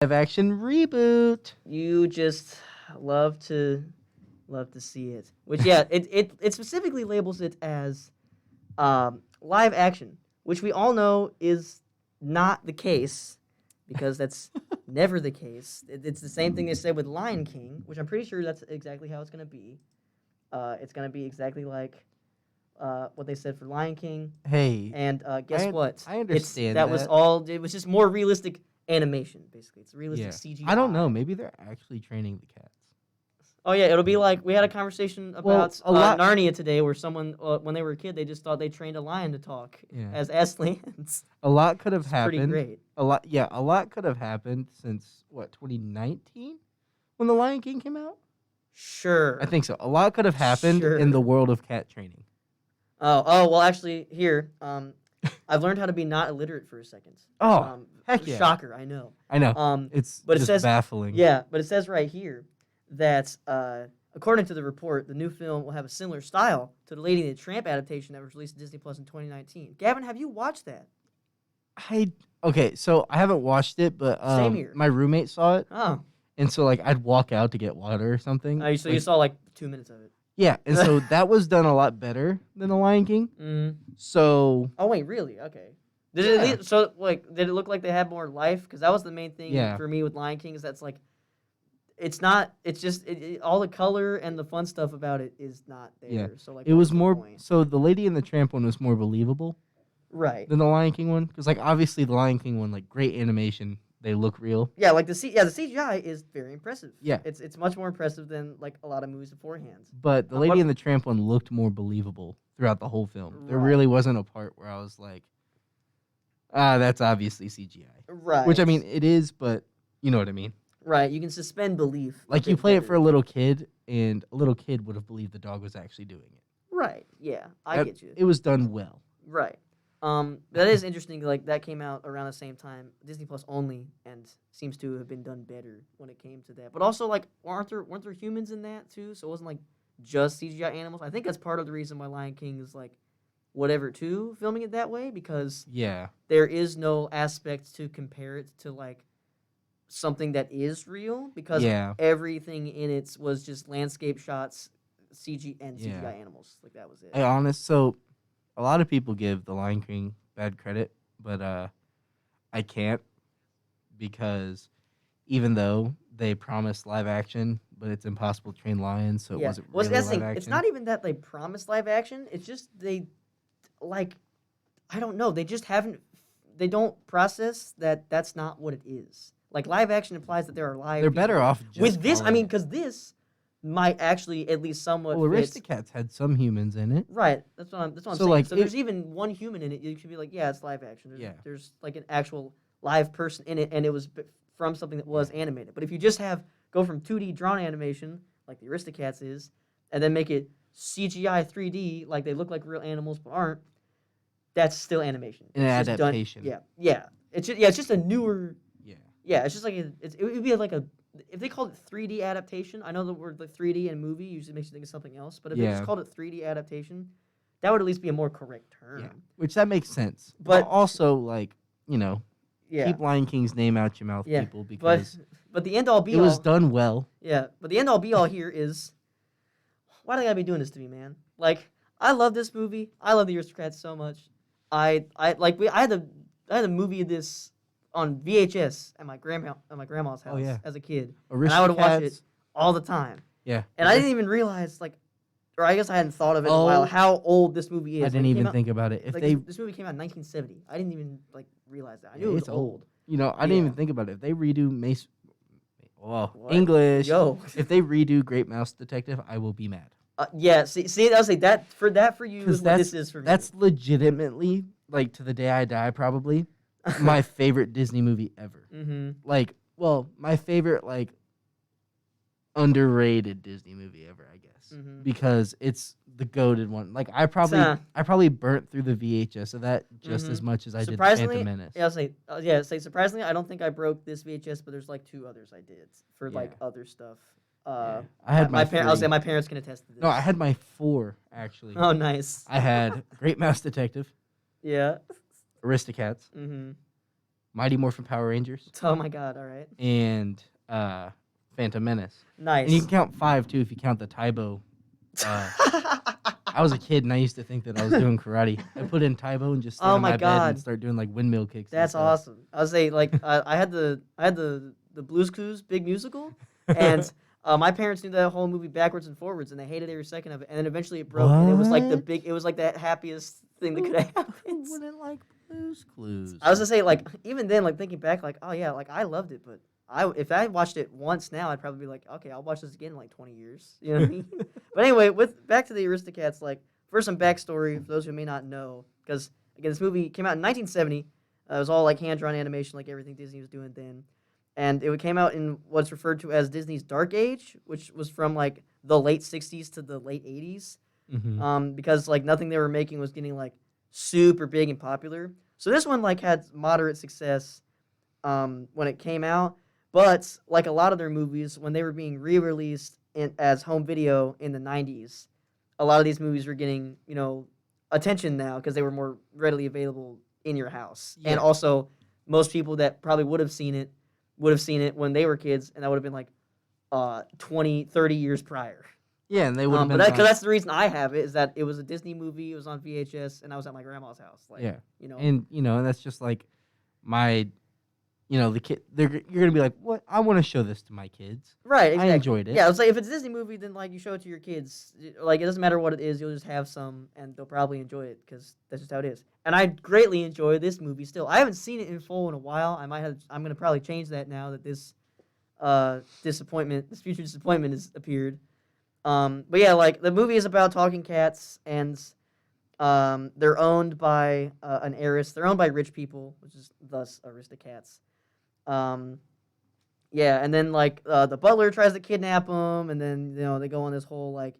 live-action reboot. You just love to see it. Which it specifically labels it as live action, which we all know is not the case because that's never the case. It's the same thing they said with Lion King, which I'm pretty sure that's exactly how it's going to be. It's going to be exactly like what they said for Lion King. Hey. And guess what? I understand that. It was just more realistic animation, basically. It's realistic CGI. I don't know. Maybe they're actually training the cats. Oh, yeah. It'll be like we had a conversation about Narnia today where someone, when they were a kid, they just thought they trained a lion to talk as Aslan's. A lot could have happened. Pretty great. A lot could have happened since, 2019? When The Lion King came out? Sure. I think so. A lot could have happened in the world of cat training. Oh, well, actually, here, I've learned how to be not illiterate for a second. Heck yeah. Shocker, I know. It's but just baffling. Yeah, but it says right here that, according to the report, the new film will have a similar style to the Lady and the Tramp adaptation that was released on Disney Plus in 2019. Gavin, have you watched that? Okay, so I haven't watched it, but Same here. My roommate saw it. Oh. And so, I'd walk out to get water or something. So you saw, 2 minutes of it. Yeah, and so that was done a lot better than The Lion King. Mm. So... Oh, wait, really? Okay. Did it look like they had more life? Because that was the main thing for me with Lion King is that's, it's not, it's just, all the color and the fun stuff about it is not there. Yeah. So, it was more, so the Lady and the Tramp one was more believable. Right. Than the Lion King one. Because, obviously the Lion King one, great animation. They look real. Yeah, the CGI is very impressive. Yeah. It's much more impressive than, a lot of movies beforehand. But the Lady and the Tramp one looked more believable throughout the whole film. Right. There really wasn't a part where I was like, that's obviously CGI. Right. Which, I mean, it is, but you know what I mean. Right, you can suspend belief. You play it for a little kid, and a little kid would have believed the dog was actually doing it. Right, yeah, I get you. It was done well. Right. That is interesting, that came out around the same time, Disney Plus only, and seems to have been done better when it came to that. But also, weren't there humans in that, too? So it wasn't, just CGI animals? I think that's part of the reason why Lion King is, whatever, too, filming it that way, because there is no aspect to compare it to, something that is real, because everything in it was just landscape shots, CGI animals. That was it. So a lot of people give The Lion King bad credit, but I can't, because even though they promised live action, but it's impossible to train lions, so it wasn't really live action. It's not even that they promised live action, it's just they, I don't know, they just haven't, they don't process that that's not what it is. Live action implies that there are live They're people. better off just with this, because this might actually at least somewhat Well, Aristocats had some humans in it. Right. That's what I'm saying. So there's even one human in it. You should be it's live action. There's an actual live person in it, and it was from something that was animated. But if you just go from 2D drawn animation, like the Aristocats is, and then make it CGI 3D, they look like real animals but aren't, that's still animation. An adaptation. Yeah. It's just a newer... Yeah, it's just it would be if they called it 3D adaptation, I know the word 3D in movie usually makes you think of something else, but if they just called it 3D adaptation, that would at least be a more correct term. Yeah, which that makes sense. But also, keep Lion King's name out your mouth, people, because... But the end-all be-all... It was done well. Yeah, but the end-all be-all here is, why do they gotta be doing this to me, man? I love this movie. I love the Aristocrats so much. I had a movie of this on VHS at my grandma's house as a kid. And I would watch it all the time. Yeah. And I didn't even realize, or I guess I hadn't thought of it in a while, how old this movie is. I didn't even think about it. If this movie came out in 1970. I didn't even, realize that. I knew it was old. I didn't even think about it. If they redo English. If they redo Great Mouse Detective, I will be mad. See, I was that for you is what this is for me. That's legitimately, to the day I die, probably, my favorite Disney movie ever. Mm-hmm. My favorite, underrated Disney movie ever, I guess. Mm-hmm. Because it's the goated one. I probably burnt through the VHS of that just as much as I did Phantom Menace. Yeah, surprisingly, I don't think I broke this VHS, but there's 2 others I did for other stuff. I had my I'll say my parents can attest to this. No, I had my 4 actually. Oh, nice. I had Great Mouse Detective. Yeah. Aristocats. Mm-hmm. Mighty Morphin Power Rangers, Oh my god! All right. and Phantom Menace. Nice. And you can count 5 too if you count the Taibo. I was a kid and I used to think that I was doing karate. I put in Taibo and just stand Oh on my my bed God. and start doing like windmill kicks. and That's stuff. awesome. I was saying, like, I had the Blue's Clues big musical, and my parents knew that whole movie backwards and forwards, and they hated every second of it. And then eventually it broke, and it was like it was like the happiest thing that could have Who happened. wouldn't like Blue's Clues? I was gonna say, like, even then, like thinking back, like, oh yeah, like I loved it, but if I watched it once now, I'd probably be like, okay, I'll watch this again in like 20 years. You know what I mean? But anyway, back to the Aristocats, like, first some backstory for those who may not know, because again, this movie came out in 1970. It was all like hand-drawn animation, like everything Disney was doing then, and it came out in what's referred to as Disney's Dark Age, which was from like the late 60s to the late 80s, because like nothing they were making was getting like super big and popular. So this one like had moderate success when it came out, but like a lot of their movies, when they were being re-released as home video in the 90s, a lot of these movies were getting, attention now because they were more readily available in your house. Yeah. And also, most people that probably would have seen it when they were kids, and that would have been like 20, 30 years prior. Yeah, and they would have been. Because that's the reason I have it, is that it was a Disney movie, it was on VHS, and I was at my grandma's house. Like, yeah, And and that's just like my, the kid. You're gonna be like, what? I want to show this to my kids. Right, exactly. I enjoyed it. Yeah, it's like if it's a Disney movie, then like you show it to your kids. Like it doesn't matter what it is, you'll just have some, and they'll probably enjoy it because that's just how it is. And I greatly enjoy this movie still. I haven't seen it in full in a while. I'm gonna probably change that now that this future disappointment has appeared. But yeah, like the movie is about talking cats, and they're owned by an heiress. They're owned by rich people, which is thus Aristocats. Yeah, and then like the butler tries to kidnap them, and then they go on this whole like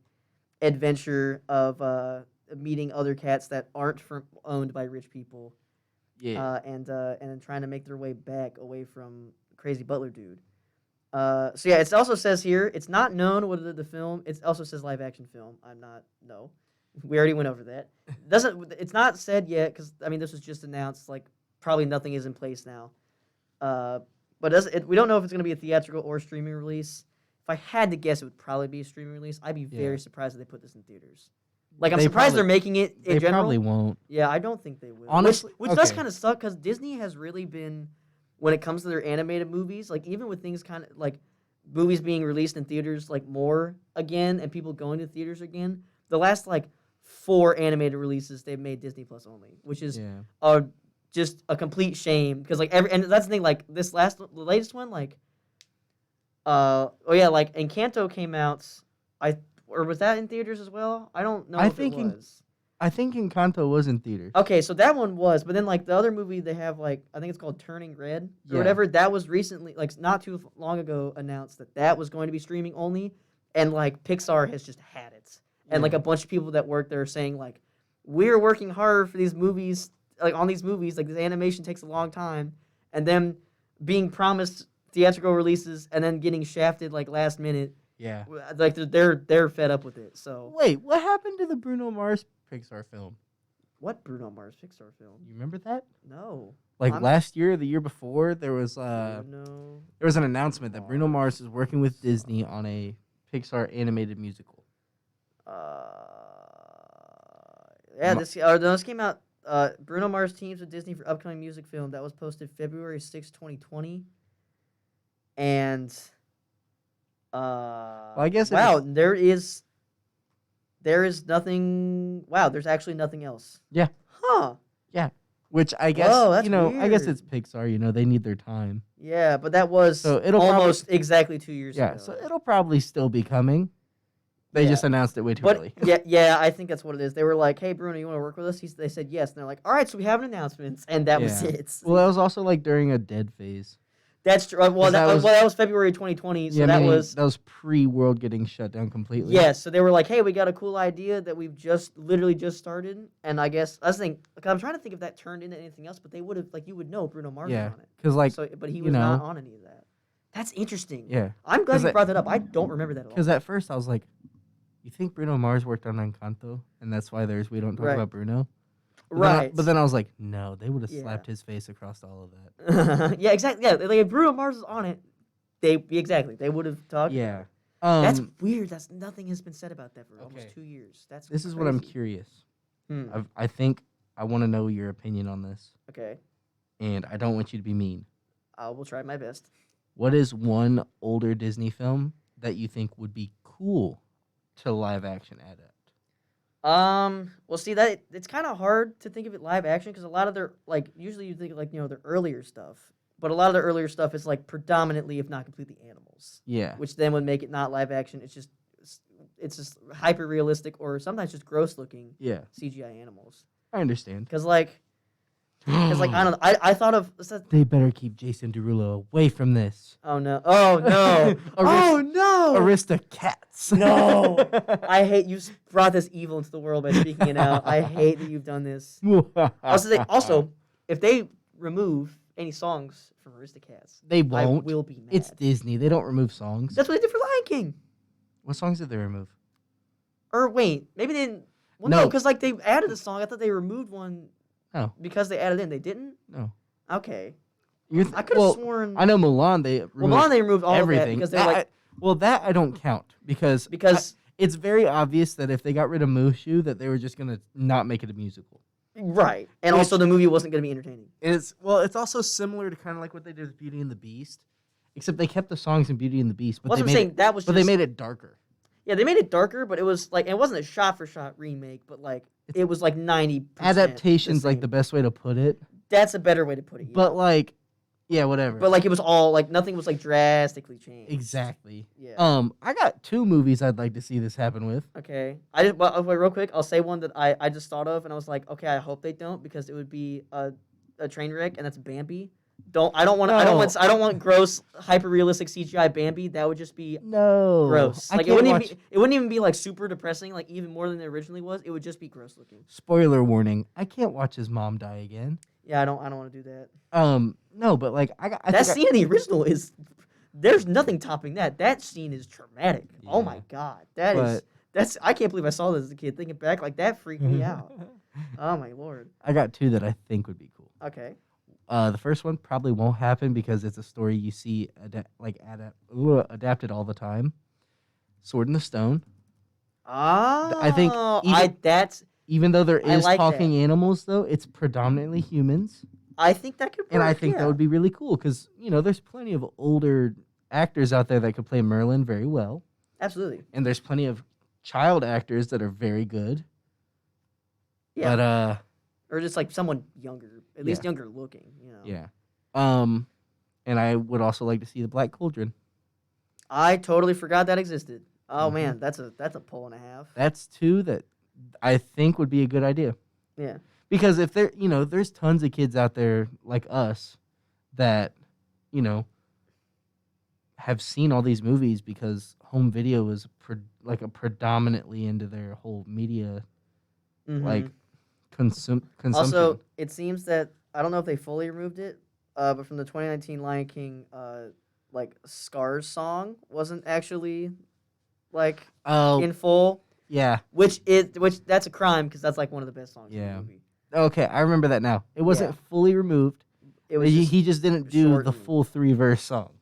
adventure of meeting other cats that aren't owned by rich people. Yeah. And then trying to make their way back away from crazy butler dude. So yeah, it also says here it's not known whether the film. It also says live action film. No, we already went over that. It's not said yet because this was just announced. Like probably nothing is in place now. But we don't know if it's going to be a theatrical or streaming release. If I had to guess, it would probably be a streaming release. I'd be very surprised if they put this in theaters. Like I'm surprised they're making it in general. They probably won't. Yeah, I don't think they will. Honestly, which does kind of suck because Disney has really been, when it comes to their animated movies, like even with things kind of like movies being released in theaters like more again and people going to theaters again, the last like 4 animated releases they've made Disney Plus only, which is just a complete shame because like and that's the thing, like the latest one, like like Encanto came out, or was that in theaters as well? I don't know if it was. I think Encanto was in theaters. Okay, so that one was, but then like the other movie they have, like I think it's called Turning Red or whatever, that was recently, like not too long ago, announced that was going to be streaming only, and like Pixar has just had it, and like a bunch of people that work there are saying like, we're working hard for these movies, like on these movies, like this animation takes a long time, and then being promised theatrical releases and then getting shafted like last minute. Yeah, like they're fed up with it. So wait, what happened to the Bruno Mars Pixar film? What Bruno Mars Pixar film? You remember that? No. Like last year or the year before, there was an announcement that Bruno Mars is working with Disney on a Pixar animated musical. This came out. Bruno Mars teams with Disney for upcoming music film that was posted February 6, 2020. And I guess there is nothing. Wow, there's actually nothing else. Yeah. Huh. Yeah. Which I guess I guess it's Pixar. They need their time. Yeah, but that was it'll almost exactly 2 years ago. Yeah, so it'll probably still be coming. They just announced it way too early. Yeah, I think that's what it is. They were like, "Hey, Bruno, you want to work with us?" They said yes, and they're like, "All right, so we have an announcement," and that was it. Well, that was also like during a dead phase. That's true. Well, that was February 2020, so that was pre-world getting shut down completely. Yeah, so they were like, "Hey, we got a cool idea that we've literally just started," and I guess I was thinking, I'm trying to think if that turned into anything else, but they would have, like, you would know Bruno Mars was on it. Because but he was not on any of that. That's interesting. Yeah, I'm glad you brought that up. I don't remember that at all. Because at first I was like, you think Bruno Mars worked on Encanto, and that's why we don't talk about Bruno? Right. But then I was like, no, they would have Yeah. slapped his face across all of that. Yeah, exactly. Yeah, like if Bruno Mars was on it, they would have talked. Yeah. That's weird. That's nothing has been said about that for almost Okay. 2 years. That's This is what I'm crazy. curious. Hmm. I think I want to know your opinion on this, Okay, and I don't want you to be mean. I will try my best. What is one older Disney film that you think would be cool to live action adapt? Well, see that it's kind of hard to think of it live action because a lot of their usually you think of their earlier stuff, but a lot of their earlier stuff is like predominantly, if not completely, animals, Yeah. which then would make it not live action. It's just hyper realistic or sometimes just gross looking Yeah. CGI animals. I understand. Because I don't know. I thought of They better keep Jason Derulo away from this. oh no oh no Aristocats. no I hate you brought this evil into the world by speaking it out. I hate that you've done this. Also, if they remove any songs from Aristocats, They I won't. will be mad. It's Disney. They don't remove songs. That's what they did for Lion King. What songs did they remove? Or wait, maybe they didn't. Well, No. no, because they added a song. I thought they removed one. No. Because they added in. They didn't? No. Okay. You're I could have sworn. I know Mulan. They removed They removed all everything of that because they're like. that I don't count because it's very obvious that if they got rid of Mushu, that they were just gonna not make it a musical. Right, and also the movie wasn't going to be entertaining. It's also similar to kind of like what they did with Beauty and the Beast, except they kept the songs in Beauty and the Beast, but they made it darker. Yeah, they made it darker, but it was it wasn't a shot for shot remake, but it was 90%. Adaptation's the best way to put it. That's a better way to put it. But yeah, whatever. But it was all nothing was drastically changed. Exactly. Yeah. I got 2 movies I'd like to see this happen with. Okay. Wait, real quick. I'll say one that I just thought of, and I was like, okay, I hope they don't because it would be a train wreck, and that's Bambi. I don't want gross hyper realistic CGI Bambi. That would just be gross. It wouldn't even be super depressing. Even more than it originally was. It would just be gross looking. Spoiler warning: I can't watch his mom die again. Yeah, I don't want to do that. No, but that scene in the original is. There's nothing topping that. That scene is traumatic. Yeah. Oh my god, that's. I can't believe I saw this as a kid. Thinking back, that freaked me out. Oh my lord. I got 2 that I think would be cool. Okay. The first one probably won't happen because it's a story you see adapted all the time. Sword in the Stone. I think even though there is talking animals, though, it's predominantly humans. I think that could work, and I think that would be really cool because, there's plenty of older actors out there that could play Merlin very well. Absolutely. And there's plenty of child actors that are very good. Yeah. But, or just someone younger, at least younger looking, Yeah. And I would also like to see the Black Cauldron. I totally forgot that existed. Oh man, that's a pull and a half. That's 2 that I think would be a good idea. Yeah. Because if there's tons of kids out there like us that, have seen all these movies because home video is predominantly into their whole media, consumption. Also, it seems that I don't know if they fully removed it, but from the 2019 Lion King, Scar's song wasn't actually in full. Yeah. Which that's a crime because that's one of the best songs in the movie. Okay, I remember that now. It wasn't fully removed. It was he just didn't do the full 3-verse song.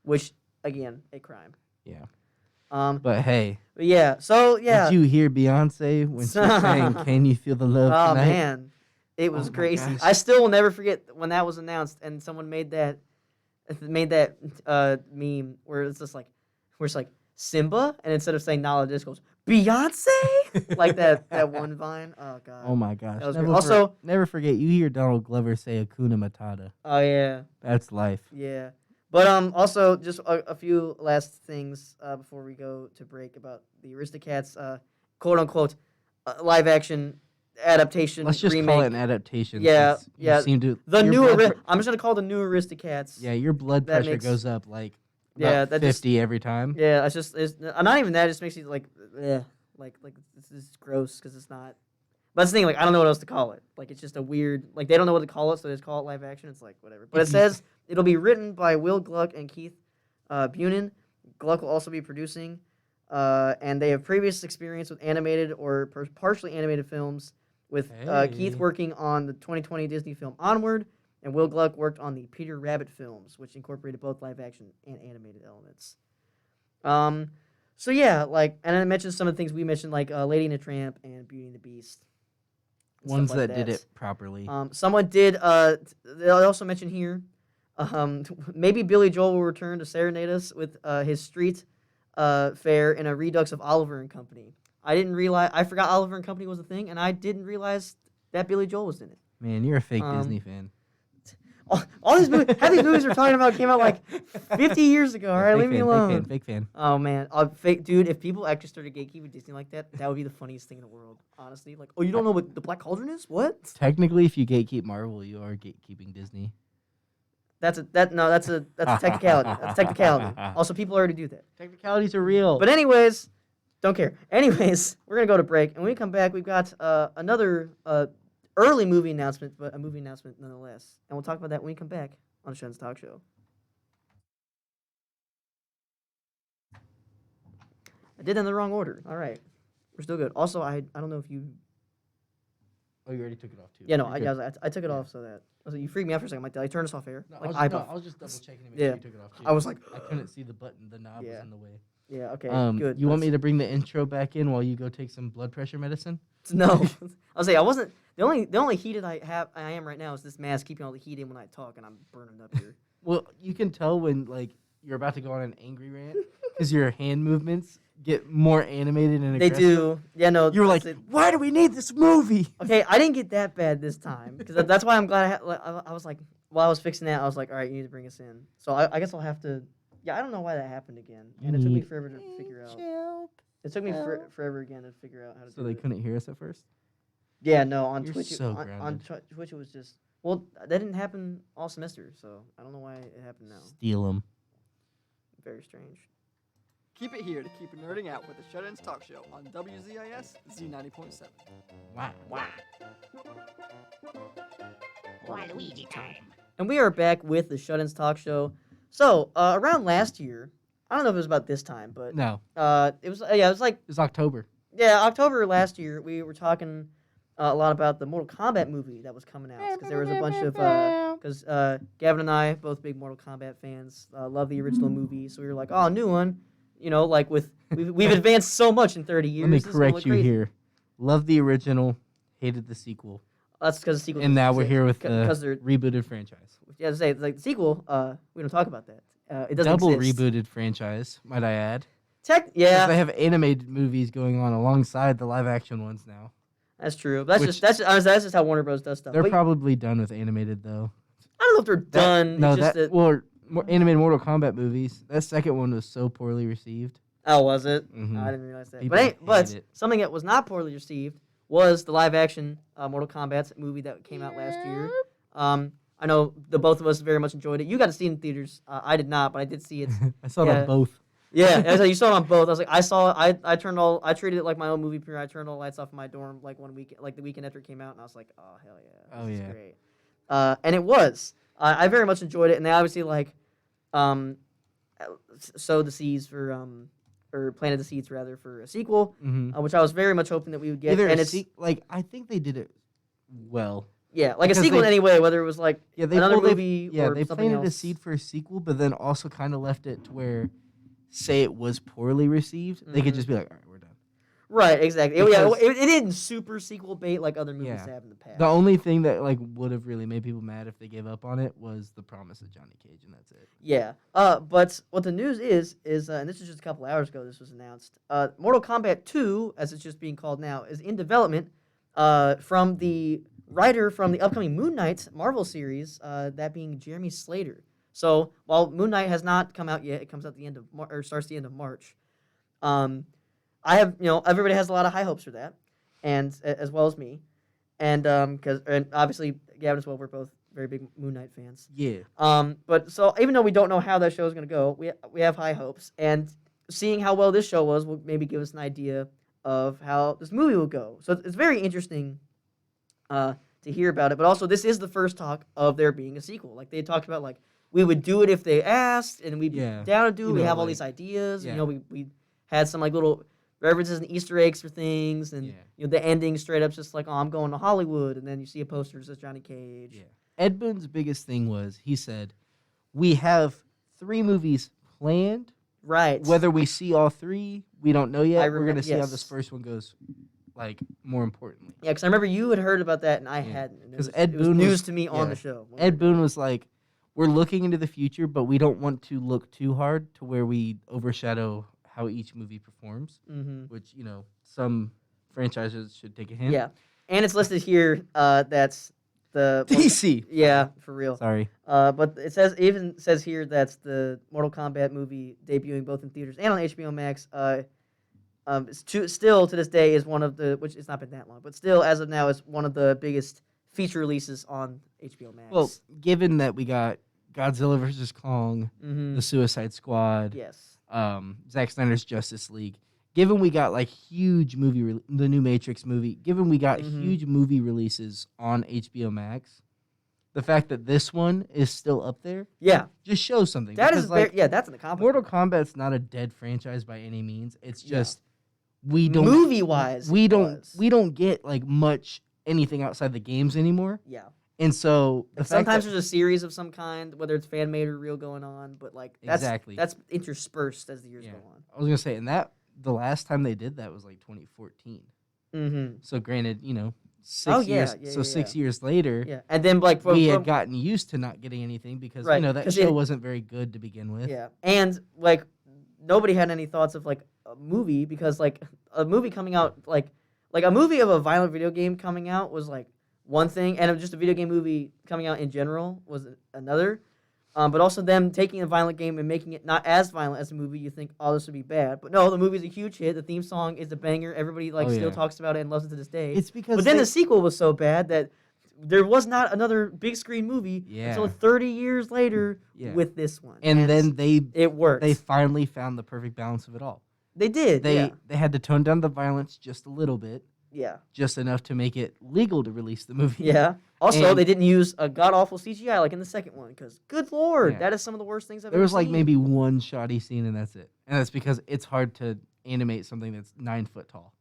Which again, a crime. Yeah. But hey. But yeah. So yeah. Did you hear Beyonce when she sang "Can You Feel the Love Tonight"? Oh man, it was crazy. I still will never forget when that was announced and someone made that meme where it's just where it's Simba, and instead of saying Nala, it just goes Beyonce, that one vine. Oh god. Oh my gosh. Never forget you hear Donald Glover say Hakuna Matata. Oh yeah. That's life. Yeah. But also just a few last things before we go to break about the Aristocats, quote unquote, live action adaptation. Let's just remake. call it an adaptation. Yeah, yeah. Seem to I'm just gonna call it the new Aristocats. Yeah, your blood pressure goes up 50 every time. Yeah, it's not even that. It just makes you this is gross because it's not. But that's the thing, I don't know what else to call it. It's just a weird, they don't know what to call it, so they just call it live action. It's whatever. But it says it'll be written by Will Gluck and Keith Bunin. Gluck will also be producing, and they have previous experience with animated or partially animated films with Keith Hey. working on the 2020 Disney film Onward, and Will Gluck worked on the Peter Rabbit films, which incorporated both live action and animated elements. So yeah, like, and I mentioned some of the things we mentioned, like Lady and the Tramp and Beauty and the Beast. And stuff Ones like that did it properly. Someone did. They also mentioned here, maybe Billy Joel will return to serenade us with his street fair in a redux of Oliver and Company. I didn't realize. I forgot Oliver and Company was a thing, and I didn't realize that Billy Joel was in it. Man, you're a fake Um, Disney fan. All these movies, half these movies we're talking about came out like 50 years ago. All right, leave me alone. Fake fan. Oh man, fake dude. If people actually started gatekeeping Disney like that, that would be the funniest thing in the world. Honestly, like, oh, you don't know what the Black Cauldron is? What? Technically, if you gatekeep Marvel, you are gatekeeping Disney. That's a technicality. That's a technicality. Also, people already do that. Technicalities are real. But anyways, don't care. Anyways, we're gonna go to break, and when we come back, we've got another early movie announcement, but a movie announcement nonetheless, and we'll talk about that when we come back on the Shen's Talk Show. I did it in the wrong order. All right, we're still good. Also, I don't know if you. Oh, you already took it off too. Yeah, no, You're good. I took it off so that. I was like, you freaked me out for a second. I'm like, did I turn this off air? No, Like, I was just double checking to make Yeah. sure you took it off too. I was like, I couldn't see the button. The knob Yeah. was in the way. yeah, okay, good. You want me to bring the intro back in while you go take some blood pressure medicine? No, I'll say I wasn't. The only heated I am right now is this mask keeping all the heat in when I talk, and I'm burning up here. Well, you can tell when like you're about to go on an angry rant because your hand movements get more animated and They aggressive. do. Yeah, no. You were like, that's it. why do we need this movie? Okay, I didn't get that bad this time because that's why I'm glad. I was like, while I was fixing that, I was like, all right, you need to bring us in. So I guess I'll have to. Yeah, I don't know why that happened again, and it took me need forever to figure out. It took me forever again to figure out how to. So do they it. couldn't hear us at first? Yeah, no. On You're Twitch, so on grounded. Twitch, it was just. Well, that didn't happen all semester, so I don't know why it happened now. Steal them. Very strange. Keep it here to keep nerding out with the Shut-Ins Talk Show on WZIS Z90.7. Wow. Waluigi time. And we are back with the Shut-Ins Talk Show. So around last year, I don't know if it was about this time, but No, it was like it's October. October last year. We were talking a lot about the Mortal Kombat movie that was coming out because there was a bunch of because Gavin and I both big Mortal Kombat fans, love the original movie, so we were like, oh, new one, like we've advanced so much in 30 years. Let me this is gonna correct look you crazy. here. Love the original, hated the sequel. That's because the sequel. And now we're here with because the they're rebooted franchise. yeah, to say like the sequel. We don't talk about that. It doesn't Double exist. rebooted franchise, might I add. 'Cause Yeah, They have animated movies going on alongside the live action ones now. that's true. But Which- that's just how Warner Bros. Does stuff. They're But probably done with animated though. I don't know if they're done. No, it's just that. well, more animated Mortal Kombat movies. That second one was so poorly received. Oh, was it? Mhm. I didn't realize that. People But hate it. something that was not poorly received was the live action Mortal Kombat movie that came out last year. I know the both of us very much enjoyed it. You got to see it in theaters. I did not, but I did see it. I saw it Yeah. on both. Yeah, I was like, you saw it on both. I was like, I treated it like my own movie premiere. I turned all the lights off in my dorm like one week, like the weekend after it came out, and I was like, oh hell yeah, Oh, this yeah. is great. And it was. I very much enjoyed it, and they obviously sowed the seeds for or planted the seeds rather for a sequel, Mm-hmm. which I was very much hoping that we would get. Either and a it's like I think they did it well. yeah, like a because sequel in they- any way, whether it was like Yeah, they another well, they- movie Yeah, or they something planted a else. seed for a sequel, but then also kind of left it to where, say it was poorly received, they could Mhm. just be like, all right, we're done. Right, exactly. It Because- didn't super sequel bait like other movies Yeah. have in the past. The only thing that like would have really made people mad if they gave up on it was the promise of Johnny Cage, and that's it. Yeah. But what the news is, and this is just a couple hours ago this was announced, Mortal Kombat 2, as it's just being called now, is in development from the writer from the upcoming Moon Knight Marvel series, that being Jeremy Slater. So while Moon Knight has not come out yet, it comes out the end of or starts the end of March. I have, everybody has a lot of high hopes for that, and as well as me, and obviously Gavin as well. We're both very big Moon Knight fans. Yeah. But so even though we don't know how that show is going to go, we have high hopes, and seeing how well this show was will maybe give us an idea of how this movie will go. So it's very interesting to hear about it. But also, this is the first talk of there being a sequel. Like they talked about, like we would do it if they asked, and we'd be Yeah. down to do it. You We know, have all like- these ideas. yeah. We had some like little references and Easter eggs for things, and Yeah. the ending straight up just like, oh, I'm going to Hollywood, and then you see a poster that says Johnny Cage. Yeah. Ed Boon's biggest thing was he said, "We have 3 movies planned. Right. Whether we see all 3, we don't know yet. We're gonna see how yes. this first one goes. Like more importantly, Yeah, because I remember you had heard about that and I Yeah. hadn't. 'Cause It Ed was Boon news was- to me on yeah. the show. Ed Boon was like, we're looking into the future, but we don't want to look too hard to where we overshadow how each movie performs. Mm-hmm. Which some franchises should take a hint. Yeah, and it's listed here. That's the DC. Yeah, for real. Sorry. But it even says here that's the Mortal Kombat movie debuting both in theaters and on HBO Max. Still to this day is one of the, which it's not been that long, but still as of now is one of the biggest feature releases on HBO Max. Well, given that we got Godzilla vs. Kong, mm-hmm. the Suicide Squad, yes, Zack Snyder's Justice League, given we got like huge movie, the new Matrix movie, given we got Mhm. huge movie releases on HBO Max, the fact that this one is still up there yeah, just shows something. that because, is like, that's an accomplishment. Mortal Kombat's not a dead franchise by any means. It's just we don't movie wise, we don't get like much anything outside the games anymore. yeah. And so the And fact sometimes that, there's a series of some kind, whether it's fan made or real going on, but like Exactly. that's interspersed as the years Yeah. go on. I was gonna say, and that the last time they did that was like 2014. Mm-hmm. So granted, 6 Oh, years. yeah, So yeah, 6 years later, Yeah, and then like we had gotten used to not getting anything because Right, that 'cause show it- wasn't very good to begin with. yeah, and like nobody had any thoughts of like a movie because like a movie coming out like a movie of a violent video game coming out was like one thing, and just a video game movie coming out in general was another. But also them taking a violent game and making it not as violent as a movie, you think, oh, this would be bad. But no, the movie's a huge hit. The theme song is a banger. Everybody still yeah. talks about it and loves it to this day. It's because But then they- the sequel was so bad that there was not another big screen movie until Yeah. 30 years later Yeah. with this one. and then it worked. they finally found the perfect balance of it all. They did. They had to tone down the violence just a little bit, yeah. just enough to make it legal to release the movie. Yeah. Also, And- they didn't use a god awful CGI like in the second one because, good lord, Yeah. that is some of the worst things I've There ever was like seen. maybe one shoddy scene and that's it. And that's because it's hard to animate something that's 9 foot tall.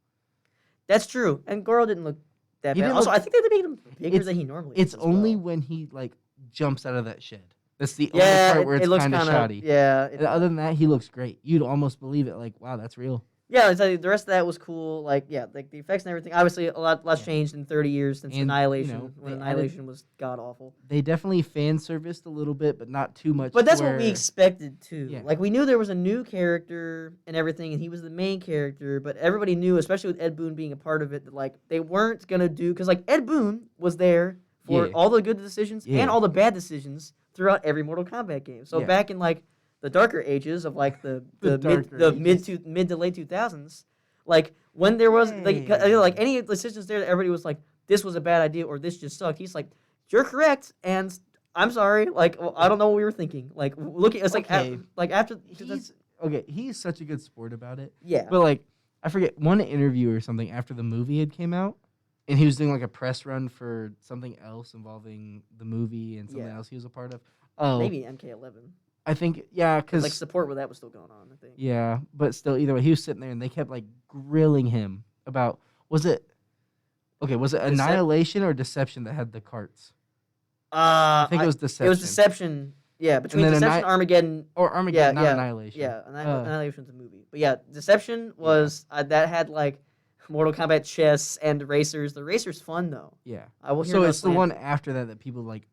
That's true. And Goro didn't look that He bad. didn't Also, look- I think they made him bigger It's- than he normally It's is. as only well. when he like jumps out of that shed. That's the Yeah, only part where it it's looks kind of kinda- shoddy. Yeah. And other than that, he looks great. You'd almost believe it. Like, wow, that's real. Yeah, it's like the rest of that was cool. Like, yeah, like the effects and everything. Obviously, a lot's Yeah. changed in 30 years since And, Annihilation, when they Annihilation was god awful. They definitely fan serviced a little bit, but not too much. But that's to what we where- expected too. Yeah. Like we knew there was a new character and everything, and he was the main character. But everybody knew, especially with Ed Boon being a part of it, that like they weren't gonna do because like Ed Boon was there for Yeah. all the good decisions Yeah. and all the bad decisions throughout every Mortal Kombat game. So Yeah. back in like the darker ages of like the The darker ages. mid to late 2000s, like when there was Hey. like any decisions there that everybody was like, this was a bad idea or this just sucked. He's like, you're correct, and I'm sorry. Like I don't know what we were thinking. Like looking, it's Okay. like after He's such a good sport about it. yeah. But like, I forget one interview or something after the movie had came out, and he was doing like a press run for something else involving the movie and something Yeah. else he was a part of. Oh, Maybe MK11. I think because Like support where that was still going on. I think. yeah, but still, either way, he was sitting there and they kept like grilling him about was it Annihilation or Deception that had the carts? I think it was Deception. It was Deception. Yeah, between then Deception and Armageddon. or Armageddon, Yeah, not yeah, Annihilation. Yeah, Uh, Annihilation's a movie. But yeah, Deception was that had like Mortal Kombat chess and racers. The racers fun though. Yeah. I will hear So no it's the slander. one after that people like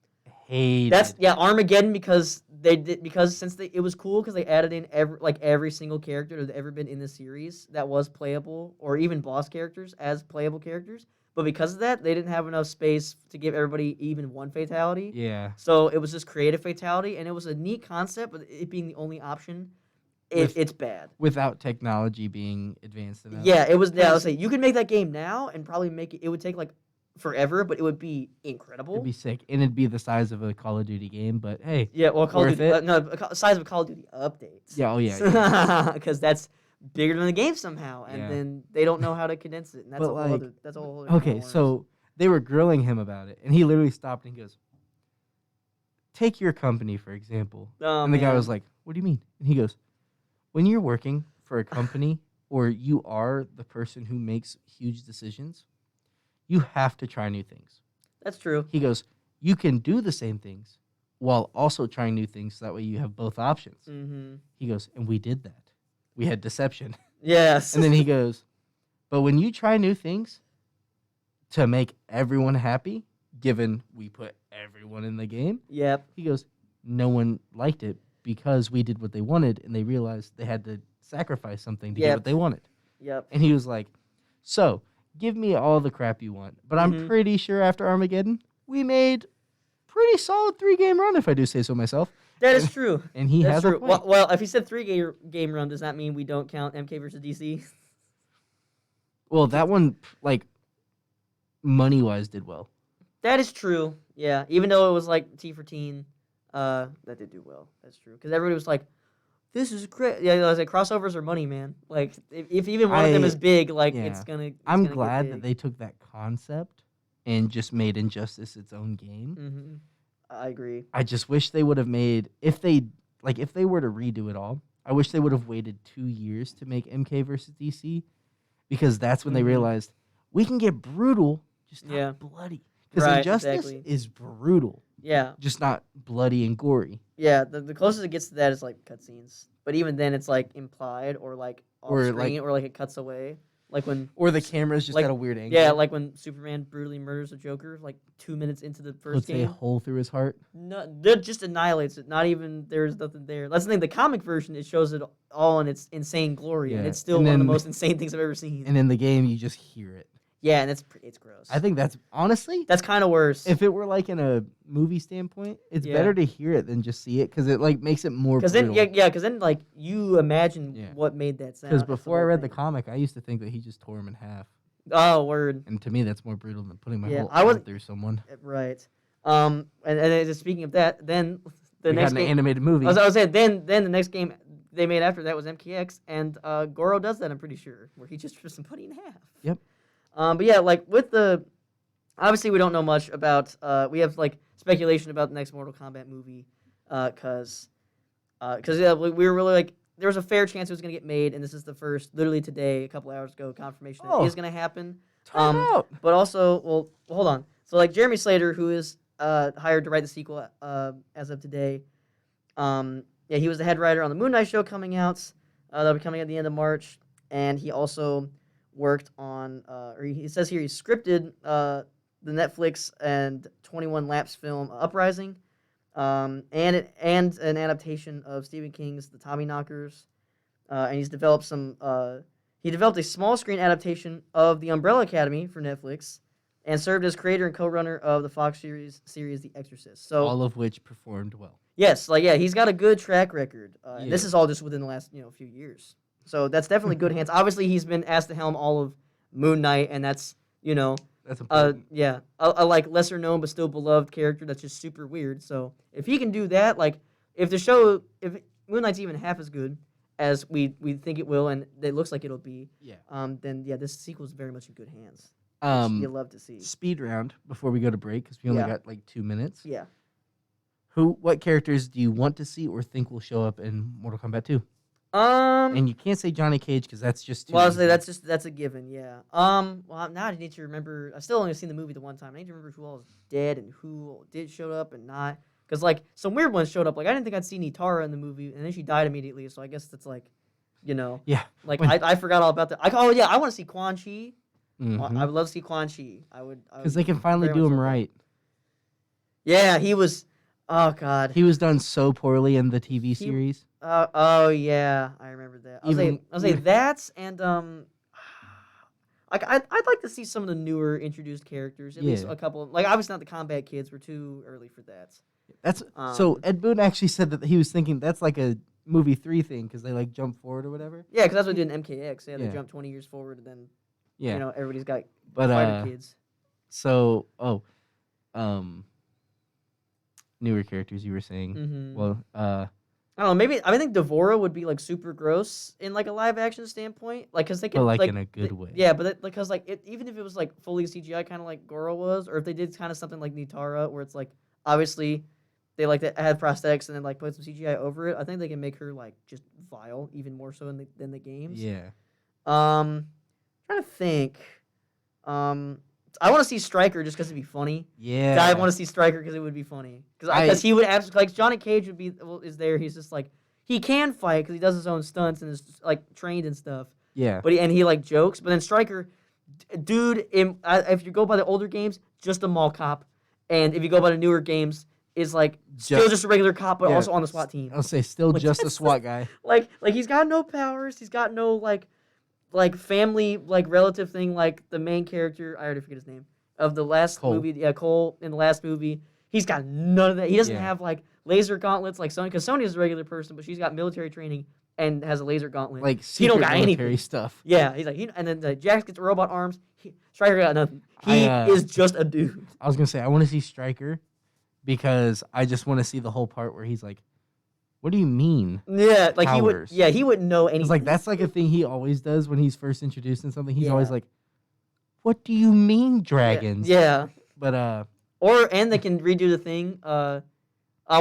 hated. That's Armageddon because it was cool because they added in every single character that's ever been in the series that was playable or even boss characters as playable characters. But because of that, they didn't have enough space to give everybody even one fatality. Yeah. So it was just creative fatality, and it was a neat concept, but it being the only option, it's bad. Without technology being advanced enough. Yeah, it was. Yeah, I was say you could make that game now and probably make it. It would take like forever, but it would be incredible. It'd be sick, and it'd be the size of a Call of Duty game. But hey, Yeah, well, Call of Worth Duty, it? no, size of Call of Duty updates. yeah, oh yeah, because that's bigger than the game somehow, and Yeah. then they don't know how to condense it, and that's But, a whole like, other. That's a whole. Other Okay, can of worms. so they were grilling him about it, and he literally stopped and he goes, "Take your company for example." Oh, and the guy man. was like, "What do you mean?" And he goes, "When you're working for a company or you are the person who makes huge decisions, you have to try new things. That's true. He goes, you can do the same things while also trying new things. So that way you have both options. Mm-hmm. He goes, and we did that. We had deception. Yes. And then he goes, but when you try new things to make everyone happy, given we put everyone in the game, Yep. he goes, no one liked it because we did what they wanted and they realized they had to sacrifice something to get what they wanted. Yep. And he was like, so give me all the crap you want. But I'm pretty sure after Armageddon, we made pretty solid 3-game run, if I do say so myself. That is true. And he That's has true. a point. Well, if he said 3-game run, does that mean we don't count MK versus DC? Well, that one, like, money-wise did well. That is true. Yeah. Even though it was like T for teen, that did do well. That's true. Because everybody was like, this is great. Yeah, I was like, crossovers are money, man. Like, if even one of them is big, like, it's gonna. I'm glad that they took that concept and just made Injustice its own game. Mm-hmm. I agree. I just wish they would have made, if they were to redo it all, I wish they would have waited 2 years to make MK versus DC, because that's when they realized we can get brutal, just not bloody. Because Injustice is brutal. Yeah. Just not bloody and gory. Yeah, the closest it gets to that is like cutscenes. But even then, it's like implied or like off screen or like it cuts away. Like when or the camera's just at a weird angle. Yeah, like when Superman brutally murders a Joker, like 2 minutes into the first game. Puts a hole through his heart. No, that just annihilates it. Not even there's nothing there. That's the thing. The comic version, it shows it all in its insane glory, and it's still one of the most insane things I've ever seen. And in the game, you just hear it. Yeah, and it's gross. I think that's honestly that's kind of worse. If it were like in a movie standpoint, it's better to hear it than just see it, because it like makes it more. Because then because then like you imagine what made that sound. Because before I read the comic, I used to think that he just tore him in half. Oh, word! And to me, that's more brutal than putting my whole arm through someone. Right. And speaking of that, then the next got an animated movie. I was saying then the next game they made after that was MKX, and Goro does that. I'm pretty sure, where he just rips somebody in half. Yep. But yeah, like with the, obviously we don't know much about. We have like speculation about the next Mortal Kombat movie, because we were really like there was a fair chance it was gonna get made, and this is the first, literally today, a couple hours ago, confirmation that it is gonna happen. Out. But also, well, hold on. So like Jeremy Slater, who is hired to write the sequel as of today, he was the head writer on the Moon Knight show coming out. That'll be coming at the end of March, and he also worked on, or he says here he scripted the Netflix and 21 Lapse film Uprising, and an adaptation of Stephen King's The Tommyknockers, and he's developed he developed a small screen adaptation of The Umbrella Academy for Netflix, and served as creator and co-runner of the Fox series The Exorcist. So all of which performed well. Yes, he's got a good track record. And this is all just within the last few years. So that's definitely good hands. Obviously, he's been asked to helm all of Moon Knight, and that's that's important. A like lesser known but still beloved character that's just super weird. So if he can do that, like if Moon Knight's even half as good as we think it will, and it looks like it'll be, then this sequel is very much in good hands. You love to see. Speed round before we go to break, because we only got like 2 minutes. Yeah. What characters do you want to see or think will show up in Mortal Kombat 2? And you can't say Johnny Cage because that's just too easy. That's a given, yeah. Well, now I need to remember. I still only seen the movie the one time. I need to remember who all is dead and who did show up and not. Because like some weird ones showed up. Like I didn't think I'd see Nitara in the movie, and then she died immediately. So I guess that's like, yeah. Like I forgot all about that. I want to see Quan Chi. Mm-hmm. I would love to see Quan Chi. Because they can finally do him right. Yeah, he was. Oh God, he was done so poorly in the TV series. Oh yeah, I remember that. I'll say that, and I'd like to see some of the newer introduced characters. At least a couple. Like obviously not the Combat Kids. We're too early for that. That's so. Ed Boon actually said that he was thinking that's like a movie 3 thing because they like jump forward or whatever. Yeah, because that's what they did in MKX. Yeah, they jump 20 years forward, and then everybody's got fighter kids. So newer characters you were saying. Mm-hmm. Well, I don't know. Maybe I think Devora would be like super gross in like a live action standpoint, like because they can like in a good way. Yeah, but because like even if it was like fully CGI, kind of like Goro was, or if they did kind of something like Nitara, where it's like obviously they like to add prosthetics and then like put some CGI over it. I think they can make her like just vile even more so than the games. Yeah. Trying to think. I want to see Stryker just because it'd be funny. Yeah. I want to see Stryker because it would be funny. Because he would absolutely like Johnny Cage would be is there. He's just like he can fight because he does his own stunts and is like trained and stuff. Yeah. But he like jokes. But then Stryker, dude, if you go by the older games, just a mall cop, and if you go by the newer games, is like still just a regular cop, but also on the SWAT team. I'll say still Like, just a SWAT guy. Like he's got no powers. He's got no like family relative thing like the main character. I already forget his name of the last Cole. movie. Yeah, Cole in the last movie. He's got none of that. He doesn't have like laser gauntlets like Sony because Sony is a regular person, but she's got military training and has a laser gauntlet. Like he don't got military anything. stuff. Yeah, he's like and then Jax gets the robot arms. Stryker got nothing. He is just a dude. I was gonna say I want to see Stryker because I just want to see the whole part where he's like, "What do you mean?" Yeah, like powers? he wouldn't know anything. It's like that's like a thing he always does when he's first introduced in something. He's always like, "What do you mean, dragons?" Yeah. But and they can redo the thing. Oh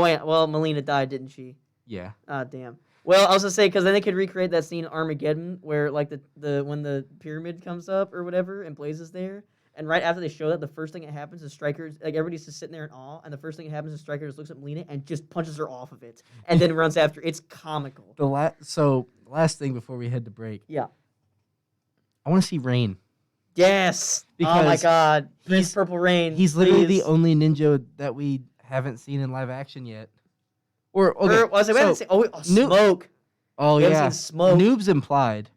wait, well Melina died, didn't she? yeah. Ah, damn. Well, I was gonna say because then they could recreate that scene in Armageddon where like the when the pyramid comes up or whatever and Blaze is there, and right after they show that, the first thing that happens is Stryker like everybody's just sitting there in awe, and the first thing that happens is Stryker just looks at Melina and just punches her off of it, and then runs after. It's comical. The last thing before we head to break. Yeah. I want to see Rain. Yes. Oh my Because God. Prince he's- Purple Rain. He's literally please. the only ninja that we haven't seen in live action yet. Or okay, Was it? We haven't seen, Noob- Smoke. oh we haven't yeah, seen Smoke. Noob's implied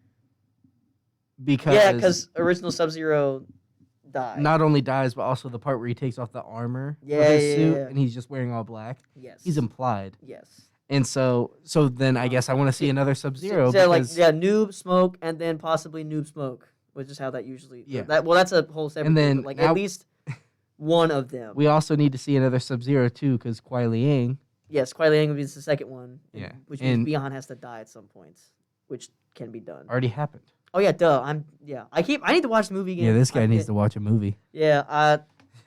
because Yeah, because original Sub-Zero died. not only dies but also the part where he takes off the armor of Yeah, his yeah, suit yeah. and he's just wearing all black. Yes. He's implied, Yes. and so then I guess I want to see another Sub-Zero. So because, Noob, Smoke, and then possibly Noob, Smoke, which is how that usually. Yeah. That's a whole separate. And then thing, but, now- at least one of them. we also need to see another Sub-Zero too because Kuai Liang. Yes, Kuai Liang would be the second one. Yeah. Which means And- Bihan has to die at some point, which can be done. Already happened. Oh yeah, duh. I need to watch the movie again. Yeah, this guy I needs forget- to watch a movie. Yeah, I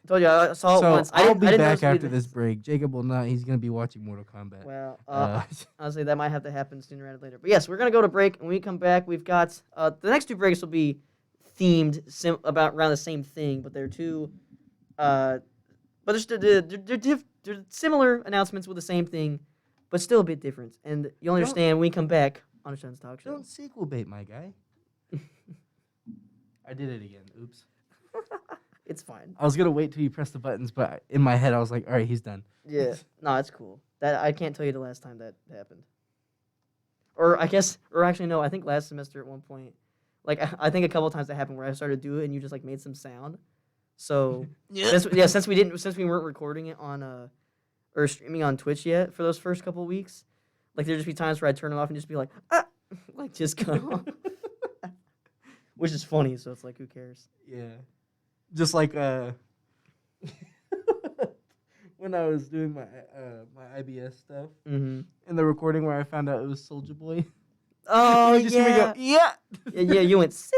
told you I saw it So once. I'll be I didn't back notice after this break. Jacob will not. He's gonna be watching Mortal Kombat. Well, Uh, honestly, that might have to happen sooner rather than later. But yes, we're gonna go to break, and when we come back, we've got the next two breaks will be themed about around the same thing, but they're two, but they're similar announcements with the same thing, but still a bit different. And you'll understand when we come back on the Shun's Talk Show. Don't sequel bait, my guy. I did it again. Oops. It's fine. I was gonna wait till you press the buttons, but in my head I was like, all right, he's done. Yeah, no, it's cool. That I can't tell you the last time that happened. Or actually no, I think last semester at one point, like I think a couple of times that happened where I started to do it and you just like made some sound. So since we weren't recording it on or streaming on Twitch yet for those first couple of weeks, like there'd just be times where I'd turn it off and just be like like just cut off, which is funny. So it's like who cares? Yeah. Just like when I was doing my my IBS stuff Mm-hmm. in the recording where I found out it was Soulja Boy. Oh You just hear me go, yeah. yeah, you went sick.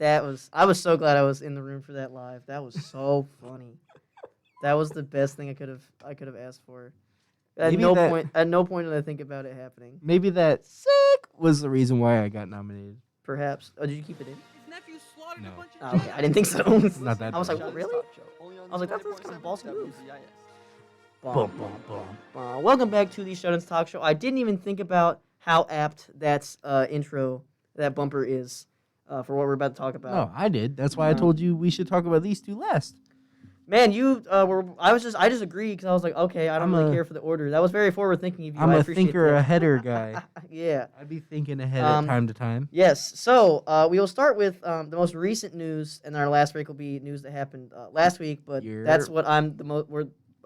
I was so glad I was in the room for that live. That was so funny. That was the best thing I could have asked for. At Maybe no that- point did I think about it happening. Maybe that sick was the reason why I got nominated. Perhaps. Oh, did you keep it in? No. Oh, okay, I didn't think so. Not that I was like, bad. really? I was like, that's kind of ballsy move. Bum, bum, bum. Welcome back to the Shut-Ins Talk Show. I didn't even think about how apt that intro, that bumper is for what we're about to talk about. No, I did. That's why I told you we should talk about these two last. Man, you I just agreed because I was like, okay, I don't I'm really a- care for the order. That was very forward thinking of you. I'm I a appreciate thinker that. aheader guy. Yeah. I'd be thinking ahead at time to time. Yes. So we will start with the most recent news, and our last break will be news that happened last week. But that's what I'm the most.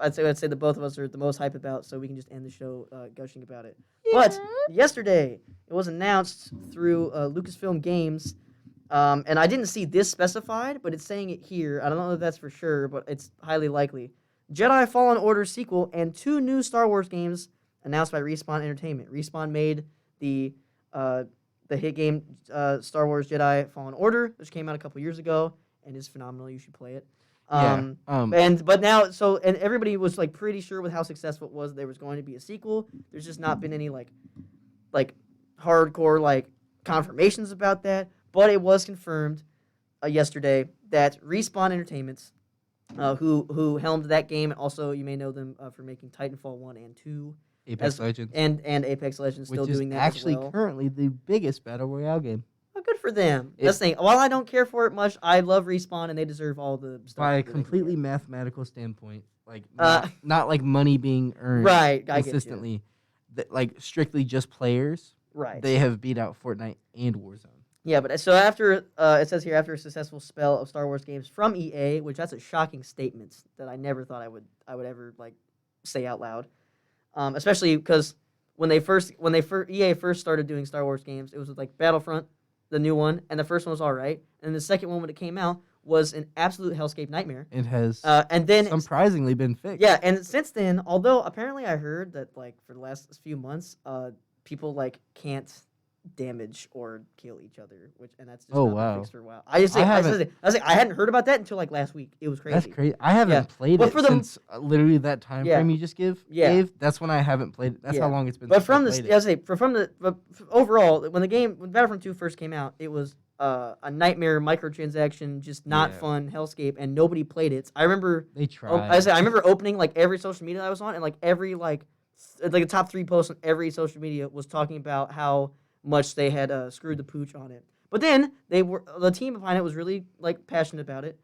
I'd say the both of us are the most hype about, so we can just end the show gushing about it. But yesterday it was announced through Lucasfilm Games. And I didn't see this specified, but it's saying it here. I don't know if that's for sure, but it's highly likely. Jedi Fallen Order sequel and 2 new Star Wars games announced by Respawn Entertainment. Respawn made the hit game Star Wars Jedi Fallen Order, which came out a couple years ago and is phenomenal. You should play it. But now, and everybody was like pretty sure with how successful it was there was going to be a sequel. There's just not been any like hardcore confirmations about that, but it was confirmed yesterday that Respawn Entertainment, who helmed that game, and also you may know them for making Titanfall 1 and 2, Apex Legends, and Apex Legends, still which is doing that actually as well. currently the biggest battle royale game. Well, good for them. That's the thing. While I don't care for it much, I love Respawn, and they deserve all the stuff. By a that they can completely get. mathematical standpoint, like Uh, not like money being earned Right, I get you. consistently, like strictly just players. Right. They have beat out Fortnite and Warzone. Yeah, but so after it says here after a successful spell of Star Wars games from EA, which that's a shocking statement that I never thought I would ever like say out loud, especially because when EA first started doing Star Wars games, it was with like Battlefront, the new one, and the first one was all right, and the second one when it came out was an absolute hellscape nightmare. It has And then surprisingly been fixed. yeah, and since then, although apparently I heard that like for the last few months, people like can't damage or kill each other, and that's just Oh, not been wow. fixed for a while. I hadn't heard about that until like last week. It was crazy. That's crazy. I haven't Yeah. played But it for the- since literally that time Yeah. frame you just gave. That's when I haven't played it. That's Yeah. how long it's been. But since I from played it. but overall, when Battlefront 2 first came out, it was a nightmare microtransaction, just not Yeah. fun hellscape, and nobody played it. I remember They tried. I remember opening like every social media I was on, and like every like the top 3 posts on every social media was talking about how much they had screwed the pooch on it. But then the team behind it was really like passionate about it,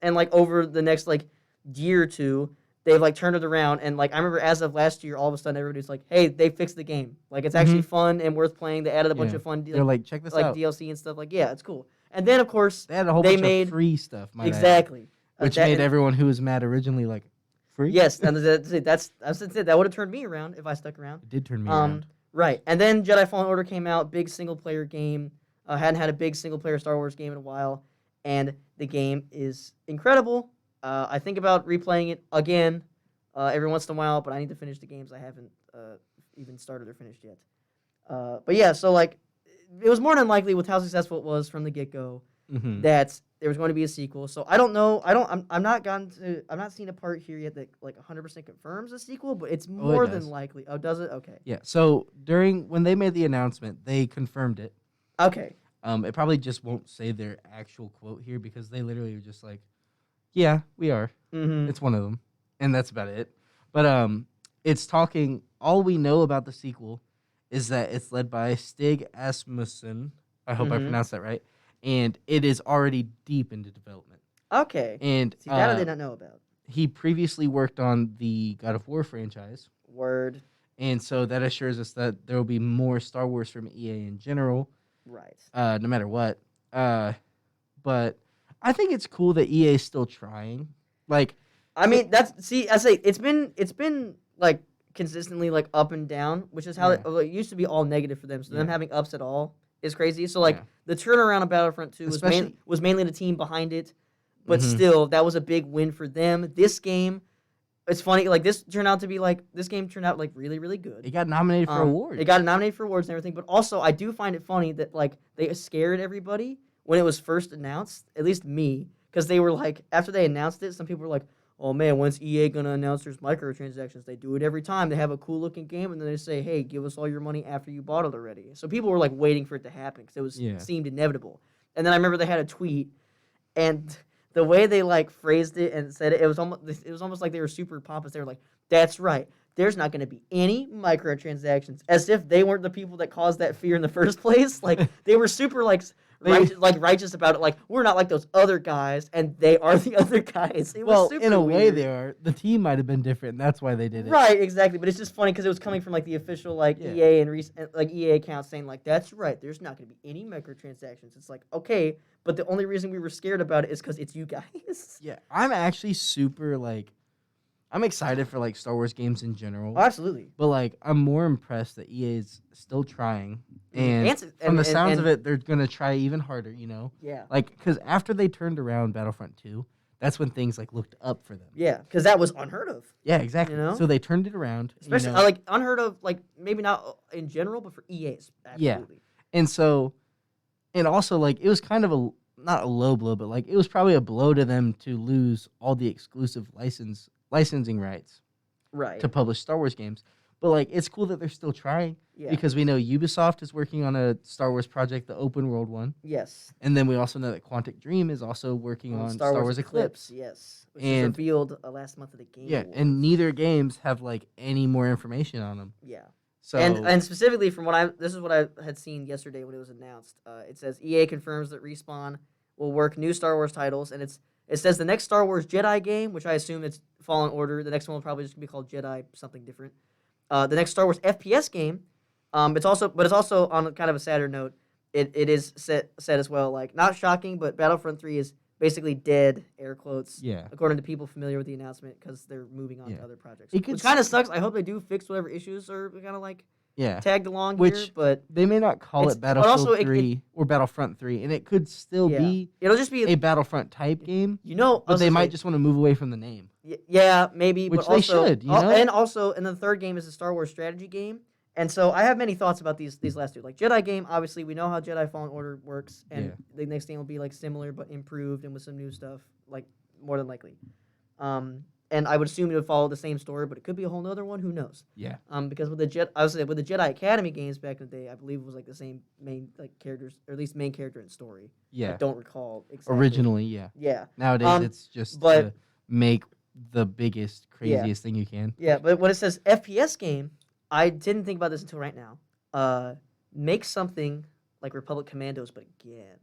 and like over the next like year or two, they've like turned it around. And like I remember as of last year, all of a sudden everybody's like, "Hey, they fixed the game. Like it's actually fun and worth playing. They added a bunch Yeah. of fun They're like, check this like out. DLC and stuff. Like yeah, it's cool." And then of course They had a whole they bunch made- of free stuff. might I add, exactly which that- made everyone who was mad originally like free. yes, and that would have turned me around if I stuck around. It did turn me around. Right, and then Jedi Fallen Order came out, big single player game. Hadn't had a big single player Star Wars game in a while, and the game is incredible. I think about replaying it again every once in a while, but I need to finish the games I haven't even started or finished yet. But yeah, so like it was more than likely with how successful it was from the get go Mhm. that there was going to be a sequel. So I don't know. I'm not seeing a part here yet that like 100% confirms a sequel, but it's more than does. likely. Oh, does it? Okay. Yeah. So when they made the announcement, they confirmed it. Okay. It probably just won't say their actual quote here because they literally were just like, "Yeah, we are. Mm-hmm. It's one of them," and that's about it. But it's talking. All we know about the sequel is that it's led by Stig Asmussen. I hope I Mhm. pronounced that right. And it is already deep into development. Okay. And See, that I did not know about. he previously worked on the God of War franchise. Word. And so that assures us that there will be more Star Wars from EA in general, Right. no matter what. But I think it's cool that EA is still trying. Like, I mean, I say it's been like consistently like up and down, which is how it used to be all negative for them. So them Yeah. having ups at all is crazy. So like Yeah. the turnaround of Battlefront 2 Especially- was mainly the team behind it, but Mhm. still that was a big win for them. This game, it's funny like this game turned out like really really good. it got nominated for awards. It got nominated for awards and everything, but also I do find it funny that like they scared everybody when it was first announced, at least me, because they were like after they announced it, some people were like, "Oh man, when's EA gonna announce there's microtransactions? They do it every time. They have a cool looking game and then they say, hey, give us all your money after you bought it already." So people were like waiting for it to happen because Yeah. seemed inevitable. And then I remember they had a tweet, and the way they like phrased it and said it was almost like they were super pompous. They were like, "That's right. There's not going to be any microtransactions," as if they weren't the people that caused that fear in the first place. Like they were super righteous about it. Like we're not like those other guys, and they are the other guys. It was well, super in a way, weird. they are. The team might have been different, and that's why they did it. Right, exactly. But it's just funny because it was coming from like the official like Yeah. EA and like EA account saying like, "That's right. There's not going to be any microtransactions." It's like okay, but the only reason we were scared about it is because it's you guys. Yeah, I'm actually super I'm excited for like Star Wars games in general. Oh, absolutely. But like, I'm more impressed that EA is still trying, and And- from the and- sounds and- of it, they're gonna try even harder. You know, Yeah. like because after they turned around Battlefront 2, that's when things like looked up for them. Yeah, because that was unheard of. Yeah, exactly. You know? So they turned it around, you Especially know? like unheard of, like maybe not in general, but for EA's. Absolutely. And so, and also like it was kind of not a low blow, but like it was probably a blow to them to lose all the exclusive licensing rights Right. to publish Star Wars games. But like, it's cool that they're still trying Yeah. because we know Ubisoft is working on a Star Wars project, the open world one, Yes. and then we also know that Quantic Dream is also working on Star Wars Eclipse. Yes. Which was And revealed last month at the Game yeah, Awards. and neither games have like any more information on them. Yeah. So And specifically from this is what I had seen yesterday when it was announced. It says EA confirms that Respawn will work new Star Wars titles, and it says the next Star Wars Jedi game, which I assume it's Fallen Order. The next one will probably just be called Jedi something different. The next Star Wars FPS game. It's also on kind of a sadder note. It is said as well, like not shocking, but Battlefront 3 is basically dead, air quotes. yeah, According to people familiar with the announcement, because they're moving on Yeah. to other projects. It could Which kind of sucks. I hope they do fix whatever issues are kind of like yeah. tagged along Which here, but they may not call It's- it but Battlefield also it- 3 or Battlefront 3, and it could still yeah. be It'll just be a Battlefront type game, but they might just want to move away from the name. yeah, maybe, Which but they also, should, you know? and the third game is a Star Wars strategy game. And so I have many thoughts about these last two. Like Jedi game, obviously we know how Jedi Fallen Order works, and Yeah. the next game will be like similar but improved and with some new stuff, like more than likely. And I would assume it would follow the same story, but it could be a whole nother one. Who knows? Yeah, Because with the Jedi Academy games back in the day, I believe it was like the same main like characters, or at least main character and story. yeah. I don't recall exactly. Originally, yeah. Yeah. Nowadays, it's just but- to make the biggest, craziest thing you can. Yeah, but when it says FPS game, I didn't think about this until right now. Make something like Republic Commandos, but again,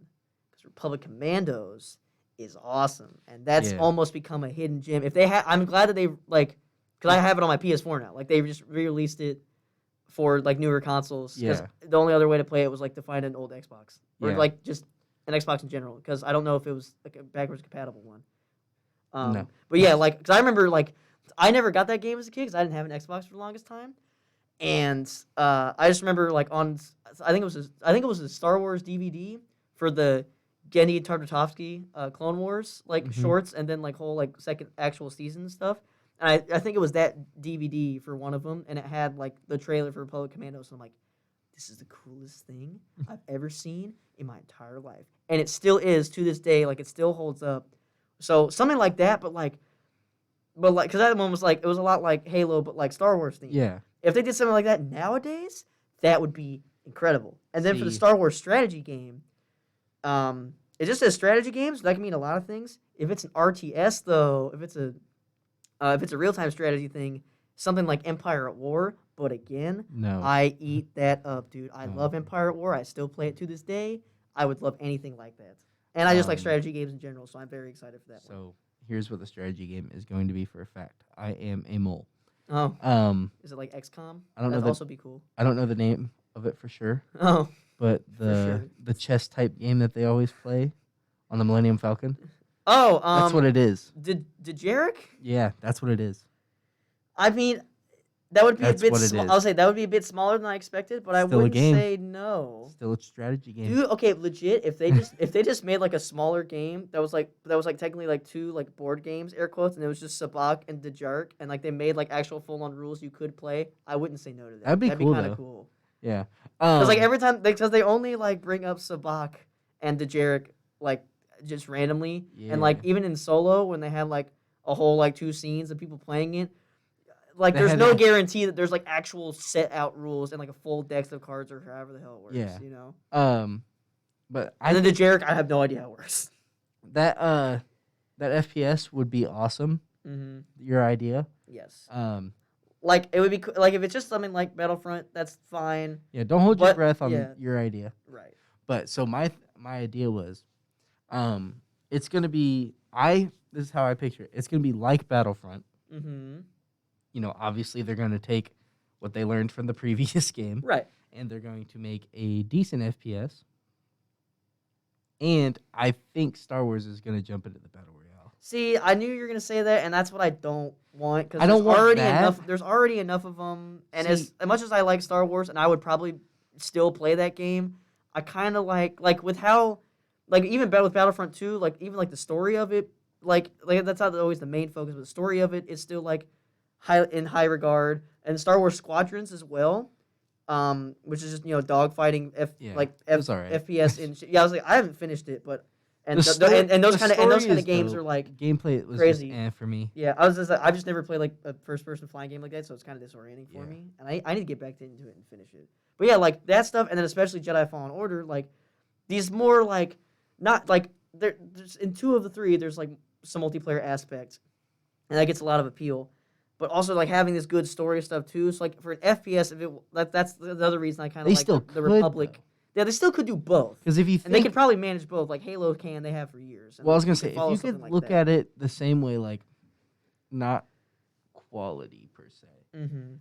because Republic Commandos is awesome, and that's Yeah. almost become a hidden gem. If they I'm glad that they because I have it on my PS4 now. Like they just re-released it for like newer consoles. 'Cause Yeah. the only other way to play it was like to find an old Xbox or Yeah. like just an Xbox in general. Because I don't know if it was like a backwards compatible one. No. But yeah, like because I remember like I never got that game as a kid because I didn't have an Xbox for the longest time. And I just remember like I think it was a Star Wars DVD for the Genndy Tartakovsky Clone Wars like Mhm. shorts, and then like whole like second actual season stuff. And I think it was that DVD for one of them, and it had like the trailer for Republic Commandos. And I'm like, this is the coolest thing I've ever seen in my entire life, and it still is to this day. Like it still holds up. So something like that, but because that one was like it was a lot like Halo, but like Star Wars themed. Yeah, If they did something like that nowadays, that would be incredible. And then for the See. Star Wars strategy game, it just says strategy games. That can mean a lot of things. If it's an RTS though, if it's a real time strategy thing, something like Empire at War. But again, no. I eat that up, dude. I Oh. love Empire at War. I still play it to this day. I would love anything like that. And I just like Um, strategy games in general, so I'm very excited for that one. So here's what the strategy game is going to be for a fact. I am a mole. Oh, is it like XCOM? I don't know That'd the- also be cool. I don't know the name of it for sure, Oh, but sure. the chess type game that they always play on the Millennium Falcon. oh, That's what it is. Did Jarek? Yeah, that's what it is. I mean, that would be That's a bit. what it is. I'll say that would be a bit smaller than I expected, but I Still a wouldn't game. say no. Still a strategy game. Dude, okay, legit. If they just made like a smaller game that was like technically like two like board games, air quotes, and it was just Sabak and Dejark, and like they made like actual full on rules you could play, I wouldn't say no to that. That'd be cool, kind though. of cool. Yeah. Because like every time, because they only like bring up Sabak and Dejark like just randomly, and like Yeah. even in solo when they had like a whole like two scenes of people playing it, like They there's had no a- guarantee that there's like actual set out rules and like a full deck of cards or however the hell it works. Yeah. You know. But And I then Dejark, I have no idea how it works. that FPS would be awesome. Mm-hmm. Your idea. Yes. Like it would be like if it's just something like Battlefront, that's fine. Yeah. Don't hold your But- breath on yeah. your idea. Right. But so my idea was, it's gonna be this is how I picture it. It's gonna be like Battlefront. Mm-hmm. You know, obviously they're gonna take what they learned from the previous game, Right. and they're going to make a decent FPS. And I think Star Wars is gonna jump into the battle royale. See, I knew you were gonna say that, and that's what I don't want because I don't want already that. enough. There's already enough of them, and as much as I like Star Wars, and I would probably still play that game, I kind of like with how, like even with Battlefront 2, like even like the story of it, like that's not always the main focus, but the story of it is still like high regard, and Star Wars Squadrons as well, which is just dogfighting Yeah, like it was alright. FPS and shit. Yeah, I was like I haven't finished it, but And The story- and those the kind of story is games dope. are like Gameplay was crazy. just for me. yeah. I've just never played like a first person flying game like that, so it's kind of disorienting for Yeah. me. And I need to get back into it and finish it. But yeah, like that stuff, and then especially Jedi Fallen Order, like these more like not like there's in 2 of the 3 there's like some multiplayer aspects, and that gets a lot of appeal. But also like having this good story stuff too. So like for an FPS, if that's the other reason I kind They of like still the could, Republic. though. Yeah, they still could do both. Because if you And they think, could probably manage both, like Halo can, they have for years. And well, I was you gonna could say, if follow you something could like look that. at it the same way, like not quality per se, Mm-hmm.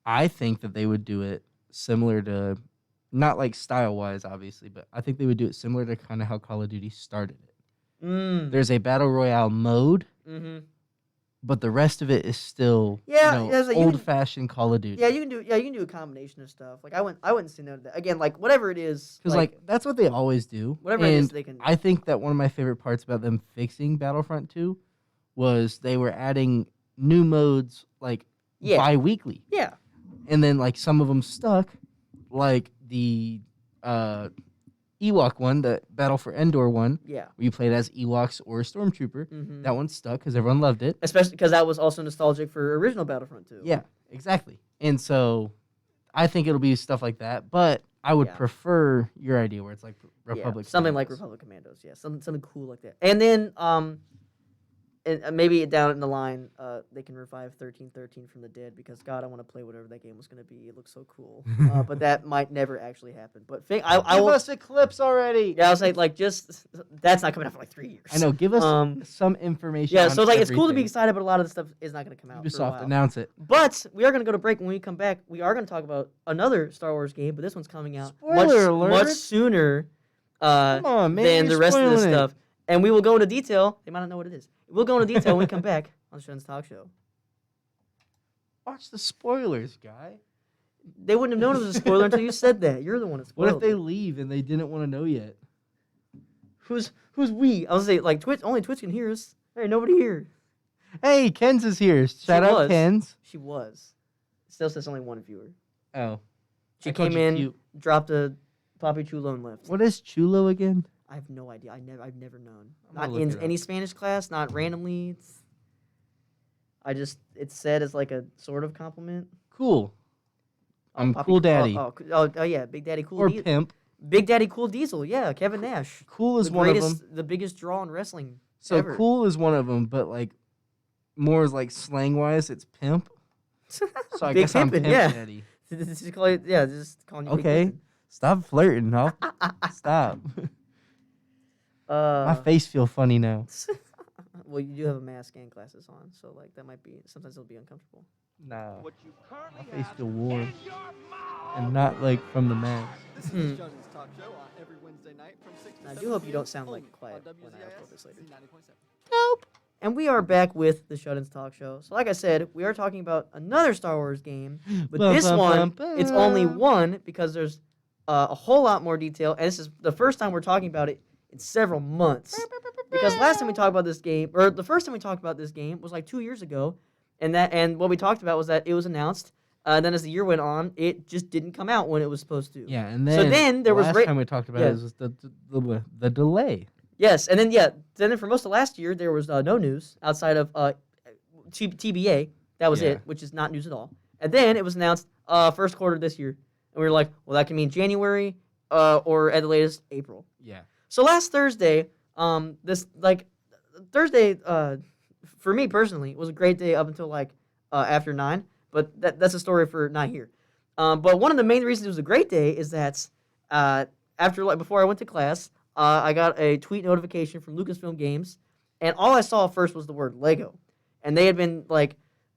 I think that they would do it similar to, not like style wise, obviously, but I think they would do it similar to kind of how Call of Duty started it. Mm. There's a battle royale mode, Mm-hmm. but the rest of it is still Yeah, yeah, so you can- old fashioned Call of Duty. Yeah, you can do a combination of stuff. Like I wouldn't say no to that. Again, like whatever it is, Because like that's what they always do. whatever and it is, they can. I think that one of my favorite parts about them fixing Battlefront 2 was they were adding new modes like Yeah. bi-weekly. Yeah. And then like some of them stuck, like the Ewok one, the Battle for Endor one, Yeah. where you played as Ewoks or a Stormtrooper. Mm-hmm. That one stuck because everyone loved it. Especially because that was also nostalgic for original Battlefront 2. Yeah, exactly. And so I think it'll be stuff like that, but I would Yeah. prefer your idea where it's like Republic. Yeah, something like Commandos. Republic Commandos. Yeah, something cool like that. And then and maybe down in the line, they can revive 1313 from the dead because God, I want to play whatever that game was going to be. It looks so cool. But that might never actually happen. But I Give will. us Eclipse already. Yeah, I was like just that's not coming out for like 3 years. I know. Give us some information. Yeah, on so like it's cool to be everything. excited, but a lot of the stuff is not going to come out. For a Ubisoft, while. announce it. But we are going to go to break. When we come back, we are going to talk about another Star Wars game, but this one's coming out Spoiler alert. much sooner Come on, man. than you're the rest of this spoiling it. stuff. And we will go into detail. They might not know what it is. We'll go into detail when we come back on the Shun's Talk Show. Watch the spoilers, guy. They wouldn't have known it was a spoiler until you said that. You're the one that What spoiled if they it. leave and they didn't want to know yet? Who's we? I was gonna say like Twitch. Only Twitch can hear us. There ain't nobody here. Hey, Ken's is here. Shout out was. Ken's. She was. Still says only one viewer. Oh. She I called came you in, cute. dropped a Poppy Chulo and left. What is Chulo again? I have no idea. I've never known. I'm gonna Not look in it up. any Spanish class. Not randomly. It's said as like a sort of compliment. Cool. I'm Poppy- Cool Daddy. Oh, yeah, Big Daddy Cool. or Pimp. Big Daddy Cool Diesel. Yeah, Kevin Nash. Cool is the one greatest, of them. the biggest draw in wrestling. So ever. Cool is one of them, but like more is like slang wise, it's Pimp. So I Big guess I'm pimpin', Pimp yeah. Daddy. Just call it, yeah, just calling you Big Okay. Pimpin'. Stop flirting. Stop. My face feel funny now. Well, you do have a mask and glasses on, so like that might be sometimes it'll be uncomfortable. Nah. My face feel warm. And not like from the mask. This is the Shun's Talk Show on every Wednesday night from 6 to I 7 do hope you p.m. don't sound like only quiet on when I upload this later. WZIS 90.7. And we are back with the Shut-ins Talk Show. So like I said, we are talking about another Star Wars game, but this one it's only one because there's a whole lot more detail, and this is the first time we're talking about it in several months. Because last time we talked about this game, or the first time we talked about this game was like 2 years ago, and what we talked about was that it was announced. Then as the year went on, it just didn't come out when it was supposed to. Yeah, and then then there was last time we talked about yeah. it was the delay. Yes, and then for most of last year there was no news outside of TBA. That was Yeah. it, which is not news at all. And then it was announced first quarter this year, and we were like, well, that can mean January or at the latest April. Yeah. So last Thursday, Thursday for me personally was a great day up until after 9. But that's a story for not here. But one of the main reasons it was a great day is that before I went to class, I got a tweet notification from Lucasfilm Games, and all I saw first was the word Lego, and they had been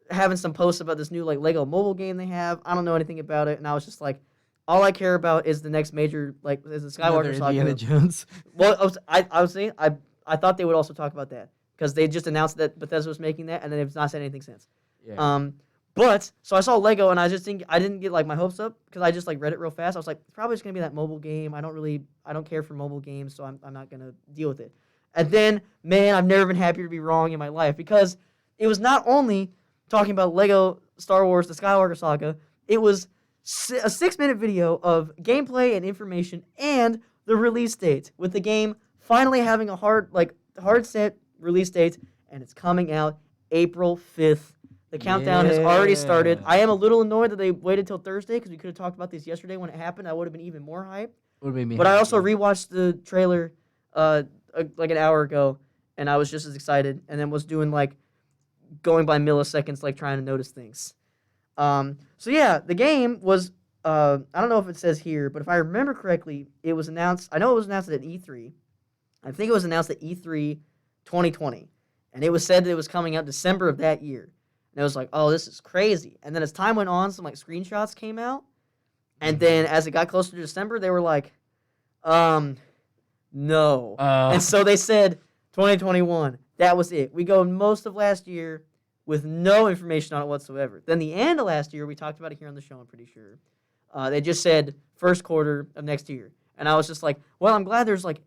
having some posts about this new Lego mobile game they have. I don't know anything about it, and I was just like, all I care about is the next major is the Another Skywalker saga. Indiana Jones. Well, I was saying I thought they would also talk about that because they just announced that Bethesda was making that, and then they've not said anything since. Yeah. But so I saw Lego, and I didn't get my hopes up because I just read it real fast. I was like, it's probably just gonna be that mobile game. I don't care for mobile games, so I'm not gonna deal with it. And then, man, I've never been happier to be wrong in my life because it was not only talking about Lego Star Wars: The Skywalker Saga. It was a 6-minute video of gameplay and information and the release date with the game finally having a hard set release date, and it's coming out April 5th. The countdown has already started. Yeah. I am a little annoyed that they waited till Thursday because we could have talked about this yesterday when it happened. I would have been even more hyped. Would made me But I happy. also rewatched the trailer like an hour ago, and I was just as excited, and then was doing like going by milliseconds, like trying to notice things. So yeah, the game was. I don't know if it says here, but if I remember correctly, it was announced. I know it was announced at E3. I think it was announced at E3 2020, and it was said that it was coming out December of that year. And it was like, oh, this is crazy. And then as time went on, some like screenshots came out, and then as it got closer to December, they were like, no. And so they said 2021. That was it. We go most of last year with no information on it whatsoever. Then the end of last year, we talked about it here on the show, I'm pretty sure. They just said first quarter of next year. And I was just like, well, I'm glad there's like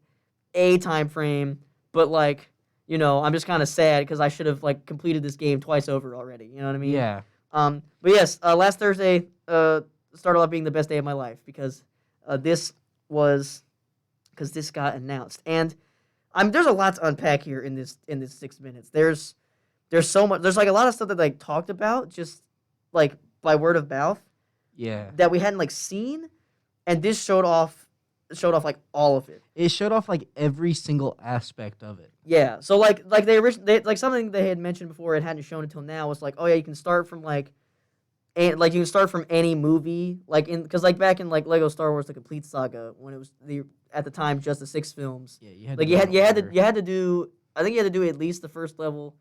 a time frame, but like, you know, I'm just kind of sad because I should have like completed this game twice over already. You know what I mean? Yeah. But yes, last Thursday started off being the best day of my life because this got announced, and there's a lot to unpack here in this 6 minutes. There's so much. There's like a lot of stuff that like talked about just like by word of mouth Yeah. that we hadn't like seen, and this showed off like all of it. It showed off like every single aspect of it. Yeah. So like they like something they had mentioned before and hadn't shown until now was like, oh yeah, you can start from like. And like you can start from any movie, like because like back in like Lego Star Wars: The Complete Saga, when it was at the time just the 6 films. Yeah, you had Like to you go had in you had to order. you had to do I think you had to do at least the first level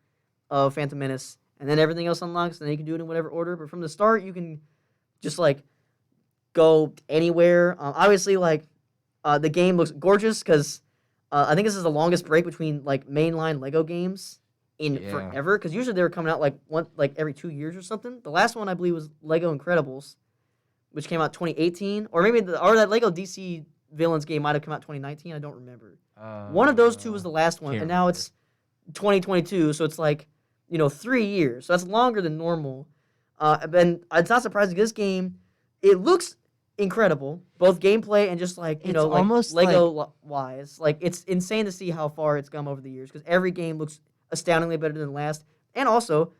of Phantom Menace, and then everything else unlocks, and then you can do it in whatever order. But from the start, you can just like go anywhere. Obviously, like the game looks gorgeous because I think this is the longest break between like mainline Lego games in Yeah. forever. Because usually they were coming out like every 2 years or something. The last one I believe was Lego Incredibles, which came out 2018, or maybe that Lego DC Villains game might have come out 2019. I don't remember. One of those two was the last one, can't and now remember. it's 2022, so it's like 3 years. So that's longer than normal. And it's not surprising. This game, it looks incredible, both gameplay and just like It's like almost Lego wise. Like it's insane to see how far it's come over the years because every game looks astoundingly better than the last. And also,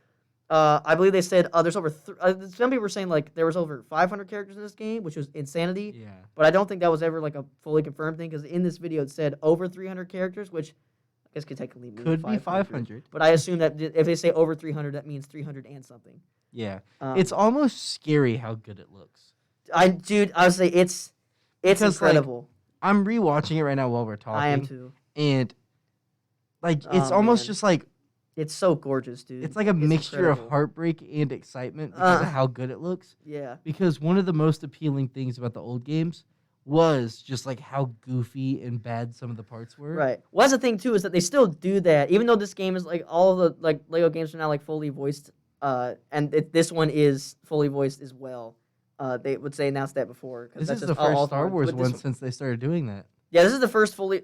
I believe they said there's over. Some people were saying like there was over 500 characters in this game, which was insanity. Yeah. But I don't think that was ever like a fully confirmed thing because in this video it said over 300 characters, which I guess could technically mean Could be 500. But I assume that if they say over 300, that means 300 and something. Yeah. Um, It's almost scary how good it looks. I would say it's Because, like, incredible. I'm rewatching it right now while we're talking. I am too. And like it's Oh, almost man. just like It's so gorgeous, dude. it's like a mixture incredible. of heartbreak and excitement because of how good it looks. Yeah. Because one of the most appealing things about the old games was just like how goofy and bad some of the parts were. Right. Well, that's the thing too is that they still do that, even though this game is like all the like Lego games are now like fully voiced, and this one is fully voiced as well. They would say announced that before. This that's is just the first all Star ones. Wars But this one since they started doing that. Yeah, this is the first fully.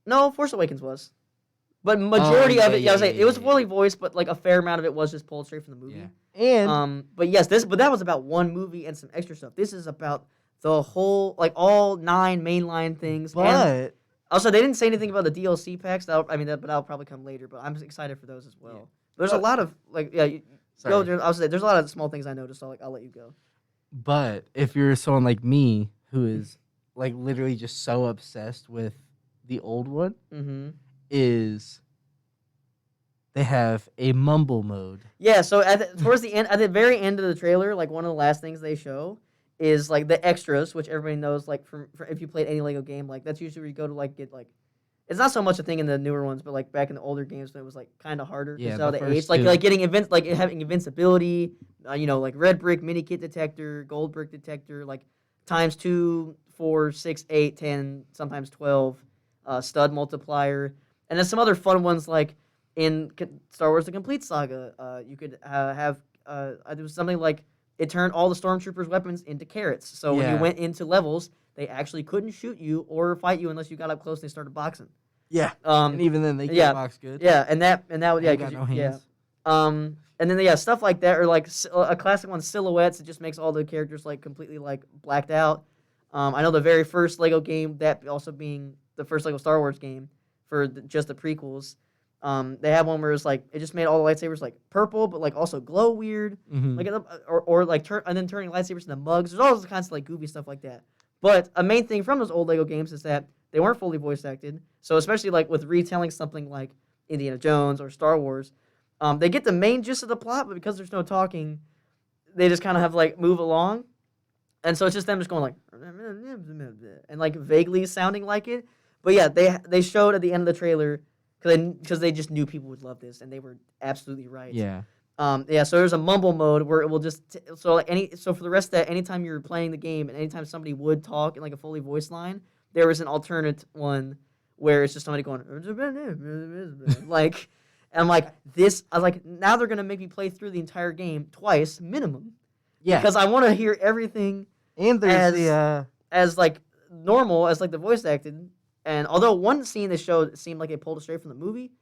No, Force Awakens was, but majority of it, I was saying, it was fully voiced, but like a fair amount of it was just pulled straight from the movie. Yeah. And But yes, but that was about one movie and some extra stuff. This is about the whole, like all 9 mainline things. And but also, they didn't say anything about the DLC packs. But that'll probably come later. But I'm excited for those as well. Yeah. There's a lot of like, yeah. sorry. I was say there's a lot of small things I noticed. So I'll let you go. But if you're someone like me who is like literally just so obsessed with the old one, Mm-hmm. is they have a mumble mode. Yeah. So towards the end, at the very end of the trailer, like one of the last things they show is like the extras, which everybody knows. Like from if you played any Lego game, like that's usually where you go to like get like. It's not so much a thing in the newer ones, but like back in the older games, when it was like kind of harder Yeah, to tell the the first age. Like two. like getting having invincibility, like red brick mini kit detector, gold brick detector, like times 2, 4, 6, 8, 10, sometimes 12, stud multiplier, and then some other fun ones like in Star Wars: The Complete Saga. You could have there was something like it turned all the stormtroopers' weapons into carrots. So when you Yeah. went into levels, they actually couldn't shoot you or fight you unless you got up close and they started boxing. Yeah. Um, And even then they can't yeah. box good. yeah, and that would They yeah, got 'cause no you- hands. yeah. And then stuff like that, or like a classic one, silhouettes. It just makes all the characters like completely like blacked out. I know the very first Lego game, that also being the first Lego Star Wars game for just the prequels. They had one where it's like it just made all the lightsabers like purple, but like also glow weird, like or like and then turning lightsabers into mugs. There's all those kinds of like goofy stuff like that. But a main thing from those old Lego games is that they weren't fully voice acted. So especially like with retelling something like Indiana Jones or Star Wars, they get the main gist of the plot, but because there's no talking, they just kind of have to, like move along, and so it's just them just going like and like vaguely sounding like it. But yeah, they showed at the end of the trailer. Because they just knew people would love this, and they were absolutely right. Yeah. Yeah. So there's a mumble mode where it will just so for the rest of that, anytime you're playing the game and anytime somebody would talk in like a fully voiced line, there was an alternate one where it's just somebody going like, and I'm like this. I was like, now they're gonna make me play through the entire game twice minimum. Yeah. Because I want to hear everything And there's as like normal as like the voice acted. And although one scene they showed seemed like it pulled it straight from the movie,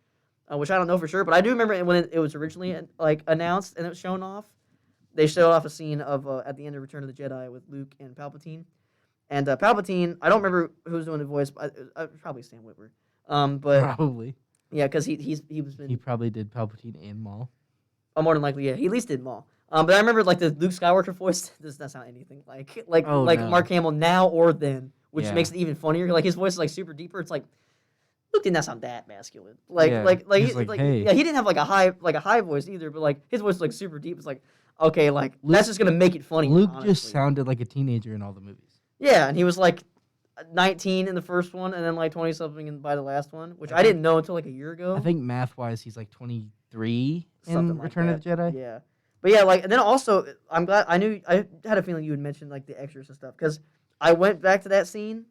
which I don't know for sure, but I do remember when it was originally like announced and it was shown off. They showed off a scene of at the end of Return of the Jedi with Luke and Palpatine. And Palpatine, I don't remember who was doing the voice, but probably Stan Whitwer. But probably. yeah, because he probably did Palpatine and Maul. more than likely, yeah, he at least did Maul. But I remember like the Luke Skywalker voice does not sound anything like no. Mark Hamill now or then. Which Yeah. makes it even funnier. Like his voice is like super deeper. It's like Luke did not sound that masculine. Like Yeah. he He's like, hey. yeah, he didn't have like a high voice either. But like his voice was like super deep. It's like okay, like Luke- that's just gonna make it funny. Luke honestly. just sounded like a teenager in all the movies. Yeah, and he was like 19 in the first one, and then like 20 something by the last one, which I didn't know until like a year ago. I think math wise, he's like 23 Something in like Return of the that. Jedi. Yeah, but yeah, like and then also I'm glad I had a feeling you would mention like the extras and stuff because I went back to that scene.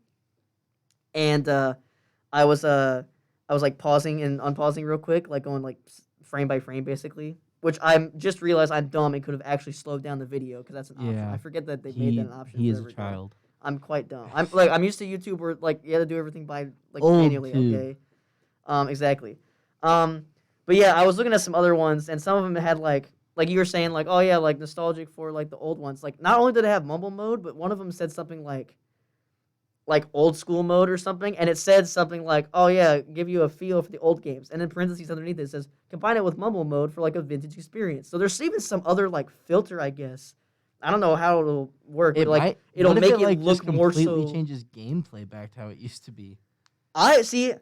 And I was like pausing and unpausing real quick, like going like frame by frame basically. Which I'm just realized I'm dumb and could have actually slowed down the video because that's an option. Yeah. I forget that they made that an option. He for is a every game. child. I'm quite dumb. I'm used to YouTube where like you had to do everything by like Old manually. too. Okay. Exactly. But yeah, I was looking at some other ones and some of them had like you were saying like oh yeah like nostalgic for like the old ones. Like not only did it have mumble mode, but one of them said something like old school mode or something, and it said something like, oh yeah, give you a feel for the old games. And in parentheses underneath it says, combine it with mumble mode for like a vintage experience. So there's even some other like filter, I guess. I don't know how it'll work, but like it'll what if make it like, look just more completely so. changes gameplay back to how it used to be. I see.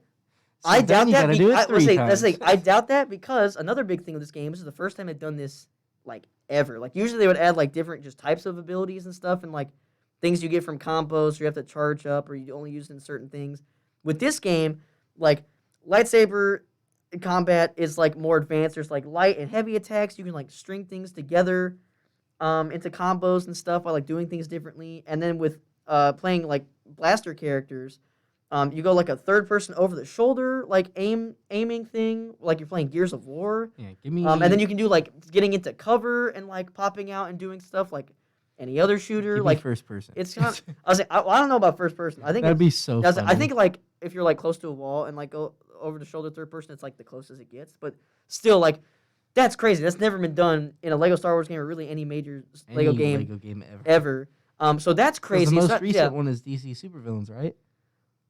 I then doubt you that. gotta do it I, 3 that's the thing. times. I doubt that because another big thing with this game, this is the first time they've done this like ever. Like usually they would add like different just types of abilities and stuff, and like things you get from combos, or you have to charge up, or you only use it in certain things. With this game, like lightsaber combat is like more advanced. There's like light and heavy attacks. You can like string things together into combos and stuff by like doing things differently. And then with playing like blaster characters, you go like a third person over the shoulder like aiming thing, like you're playing Gears of War. Yeah, give me. And then you can do like getting into cover and like popping out and doing stuff like any other shooter. give me Like first person. it's kind of. I don't know about first person. I think That'd be so. I Funny. think like if you're like close to a wall and like go over the shoulder third person, it's like the closest it gets. But still, like that's crazy. That's never been done in a Lego Star Wars game or really any major Lego Any game Lego game ever. So that's 'Cause crazy. The It's most not- recent one is DC Supervillains, right?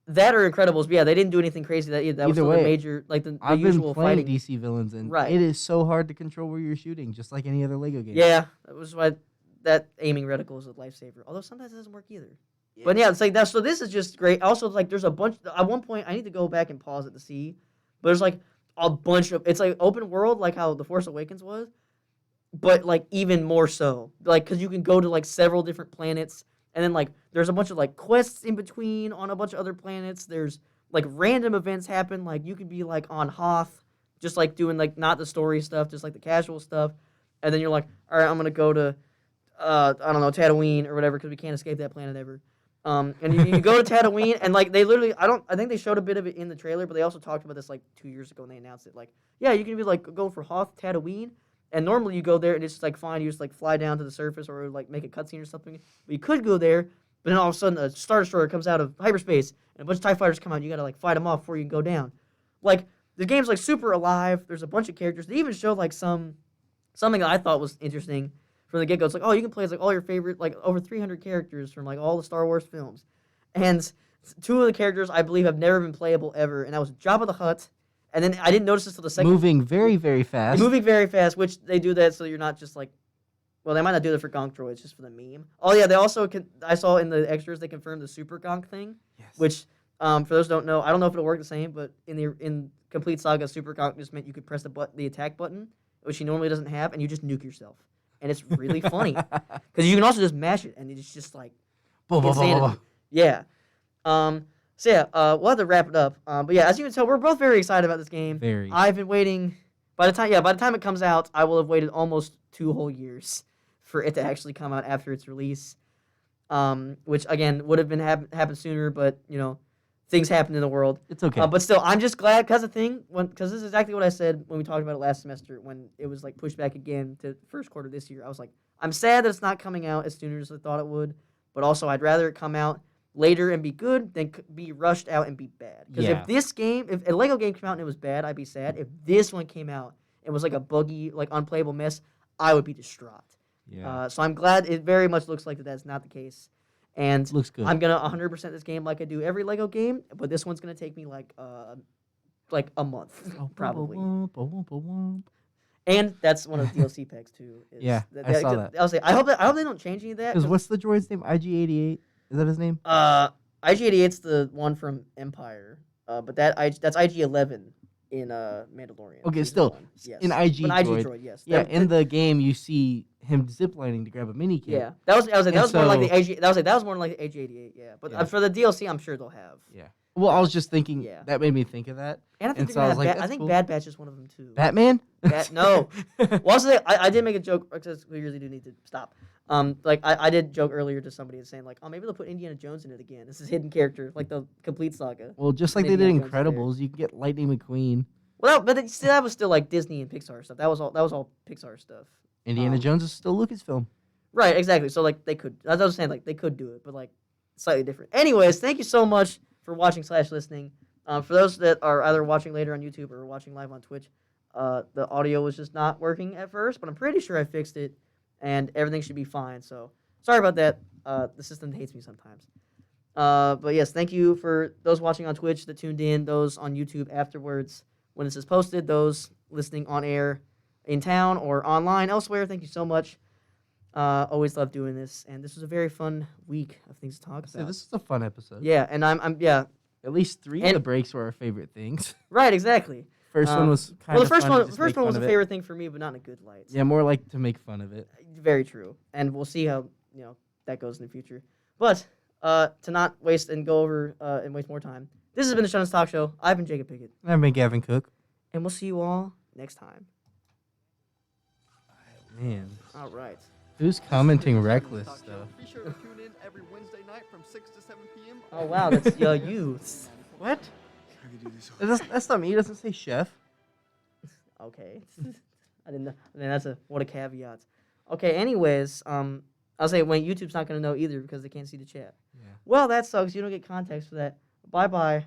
that or Incredibles. But yeah, they didn't do anything crazy. That was Either still the way, major like the I've usual been playing fighting. DC villains, and Right. it is so hard to control where you're shooting, just like any other Lego game. Yeah, that was why that aiming reticle is a lifesaver. Although sometimes it doesn't work either. But yeah, it's like that. So this is just great. Also, it's like there's a bunch. At one point, I need to go back and pause it to see. But there's like a bunch of. It's like open world, like how The Force Awakens was, but like even more so. Like because you can go to like several different planets, and then like there's a bunch of like quests in between on a bunch of other planets. There's like random events happen. Like you could be like on Hoth, just like doing like not the story stuff, just like the casual stuff, and then you're like, all right, I'm gonna go to. I don't know, Tatooine or whatever, because we can't escape that planet ever. And you go to Tatooine, and like they literally, I think they showed a bit of it in the trailer, but they also talked about this like 2 years ago when they announced it. Like, yeah, you can be like going for Hoth Tatooine, and normally you go there and it's just like fine, you just like fly down to the surface or like make a cutscene or something. But you could go there, but then all of a sudden a Star Destroyer comes out of hyperspace and a bunch of TIE fighters come out. And you gotta like fight them off before you can go down. Like the game's like super alive. There's a bunch of characters. They even showed like something that I thought was interesting. From the get-go, it's like, oh, you can play as like all your favorite, like over 300 characters from like all the Star Wars films, and Two of the characters I believe have never been playable ever, and that was Jabba the Hutt. And then I didn't notice this till the second. Moving very, very fast. Moving very fast, which they do that so you're not just like. Well, they might not do that for Gonk droids, just for the meme. Oh yeah, they also I saw in the extras they confirmed the Super Gonk thing, Yes. which for those who don't know, I don't know if it'll work the same, but in Complete Saga, Super Gonk just meant you could press the attack button, which he normally doesn't have, and you just nuke yourself, and it's really funny because you can also just mash it, and it's just like insanity. Yeah. So yeah, we'll have to wrap it up. But yeah, as you can tell, we're both very excited about this game. Very. I've been waiting. By the time it comes out, I will have waited almost 2 whole years for it to actually come out after its release. Which again would have been happened sooner, but things happen in the world. It's okay. But still, I'm just glad because this is exactly what I said when we talked about it last semester when it was like pushed back again to first quarter this year. I was like, I'm sad that it's not coming out as soon as I thought it would, but also I'd rather it come out later and be good than be rushed out and be bad. Because if a Lego game came out and it was bad, I'd be sad. If this one came out and was like a buggy, like unplayable mess, I would be distraught. Yeah. So I'm glad it very much looks like that's not the case. And Looks good. I'm gonna 100% this game like I do every Lego game, but this one's gonna take me like a month probably. And that's one of the DLC packs too. Yeah, I saw that. I'll say I hope they don't change any of that. Because what's the droid's name? IG-88? Is that his name? IG-88's the one from Empire, but that's IG-11 in Mandalorian. Okay, season still 1. Yes. in IG But IG droid. droid, yes. Yeah, in the game you see him ziplining to grab a mini kit. Yeah, that was more like the so- IG. That was more like the IG-88. Yeah, but Yeah. For the DLC, I'm sure they'll have. Yeah. Well, I was just thinking Yeah. that made me think of that. And I think And they're so I gonna was like, have that's I think cool. Bad Batch is one of them too. Batman? No. Well, also, I did make a joke because we really do need to stop. I did joke earlier to somebody and saying like, oh, maybe they'll put Indiana Jones in it again. This is hidden character, like the Complete Saga. Well, just like they Indiana did Jones is there. Incredibles, you can get Lightning McQueen. Well, that was still like Disney and Pixar stuff. That was all Pixar stuff. Indiana Jones is still Lucasfilm. Right, exactly. So like they could. As I was saying, like they could do it, but like slightly different. Anyways, thank you so much for watching / listening. For those that are either watching later on YouTube or watching live on Twitch, the audio was just not working at first, but I'm pretty sure I fixed it, and everything should be fine. So sorry about that. The system hates me sometimes. But yes, thank you for those watching on Twitch that tuned in, those on YouTube afterwards when this is posted, those listening on air in town or online elsewhere. Thank you so much. Always love doing this, and this was a very fun week of things to talk So about. this is a fun episode. Yeah, and I'm yeah, At least 3 of And- the breaks were our favorite things. right, exactly. First one was kind Well, of the first fun to one, just first make one was a fun of it. favorite thing for me, but not in a good light. Yeah, more like to make fun of it. Very true, and we'll see how that goes in the future. But to not waste and go over and waste more time, this has been the Shon's Talk Show. I've been Jacob Pickett, I've been Gavin Cook. and we'll see you all next time. Man, All right. who's commenting Shon's reckless Talk Show. stuff? Be sure to tune in every Wednesday night from 6 to 7 p.m. Oh wow, that's you. What? That's not me. It doesn't say chef. Okay. I didn't know. I mean, what a caveat. Okay. Anyways, I'll say when YouTube's not gonna know either because they can't see the chat. Yeah. Well, that sucks. You don't get context for that. Bye bye.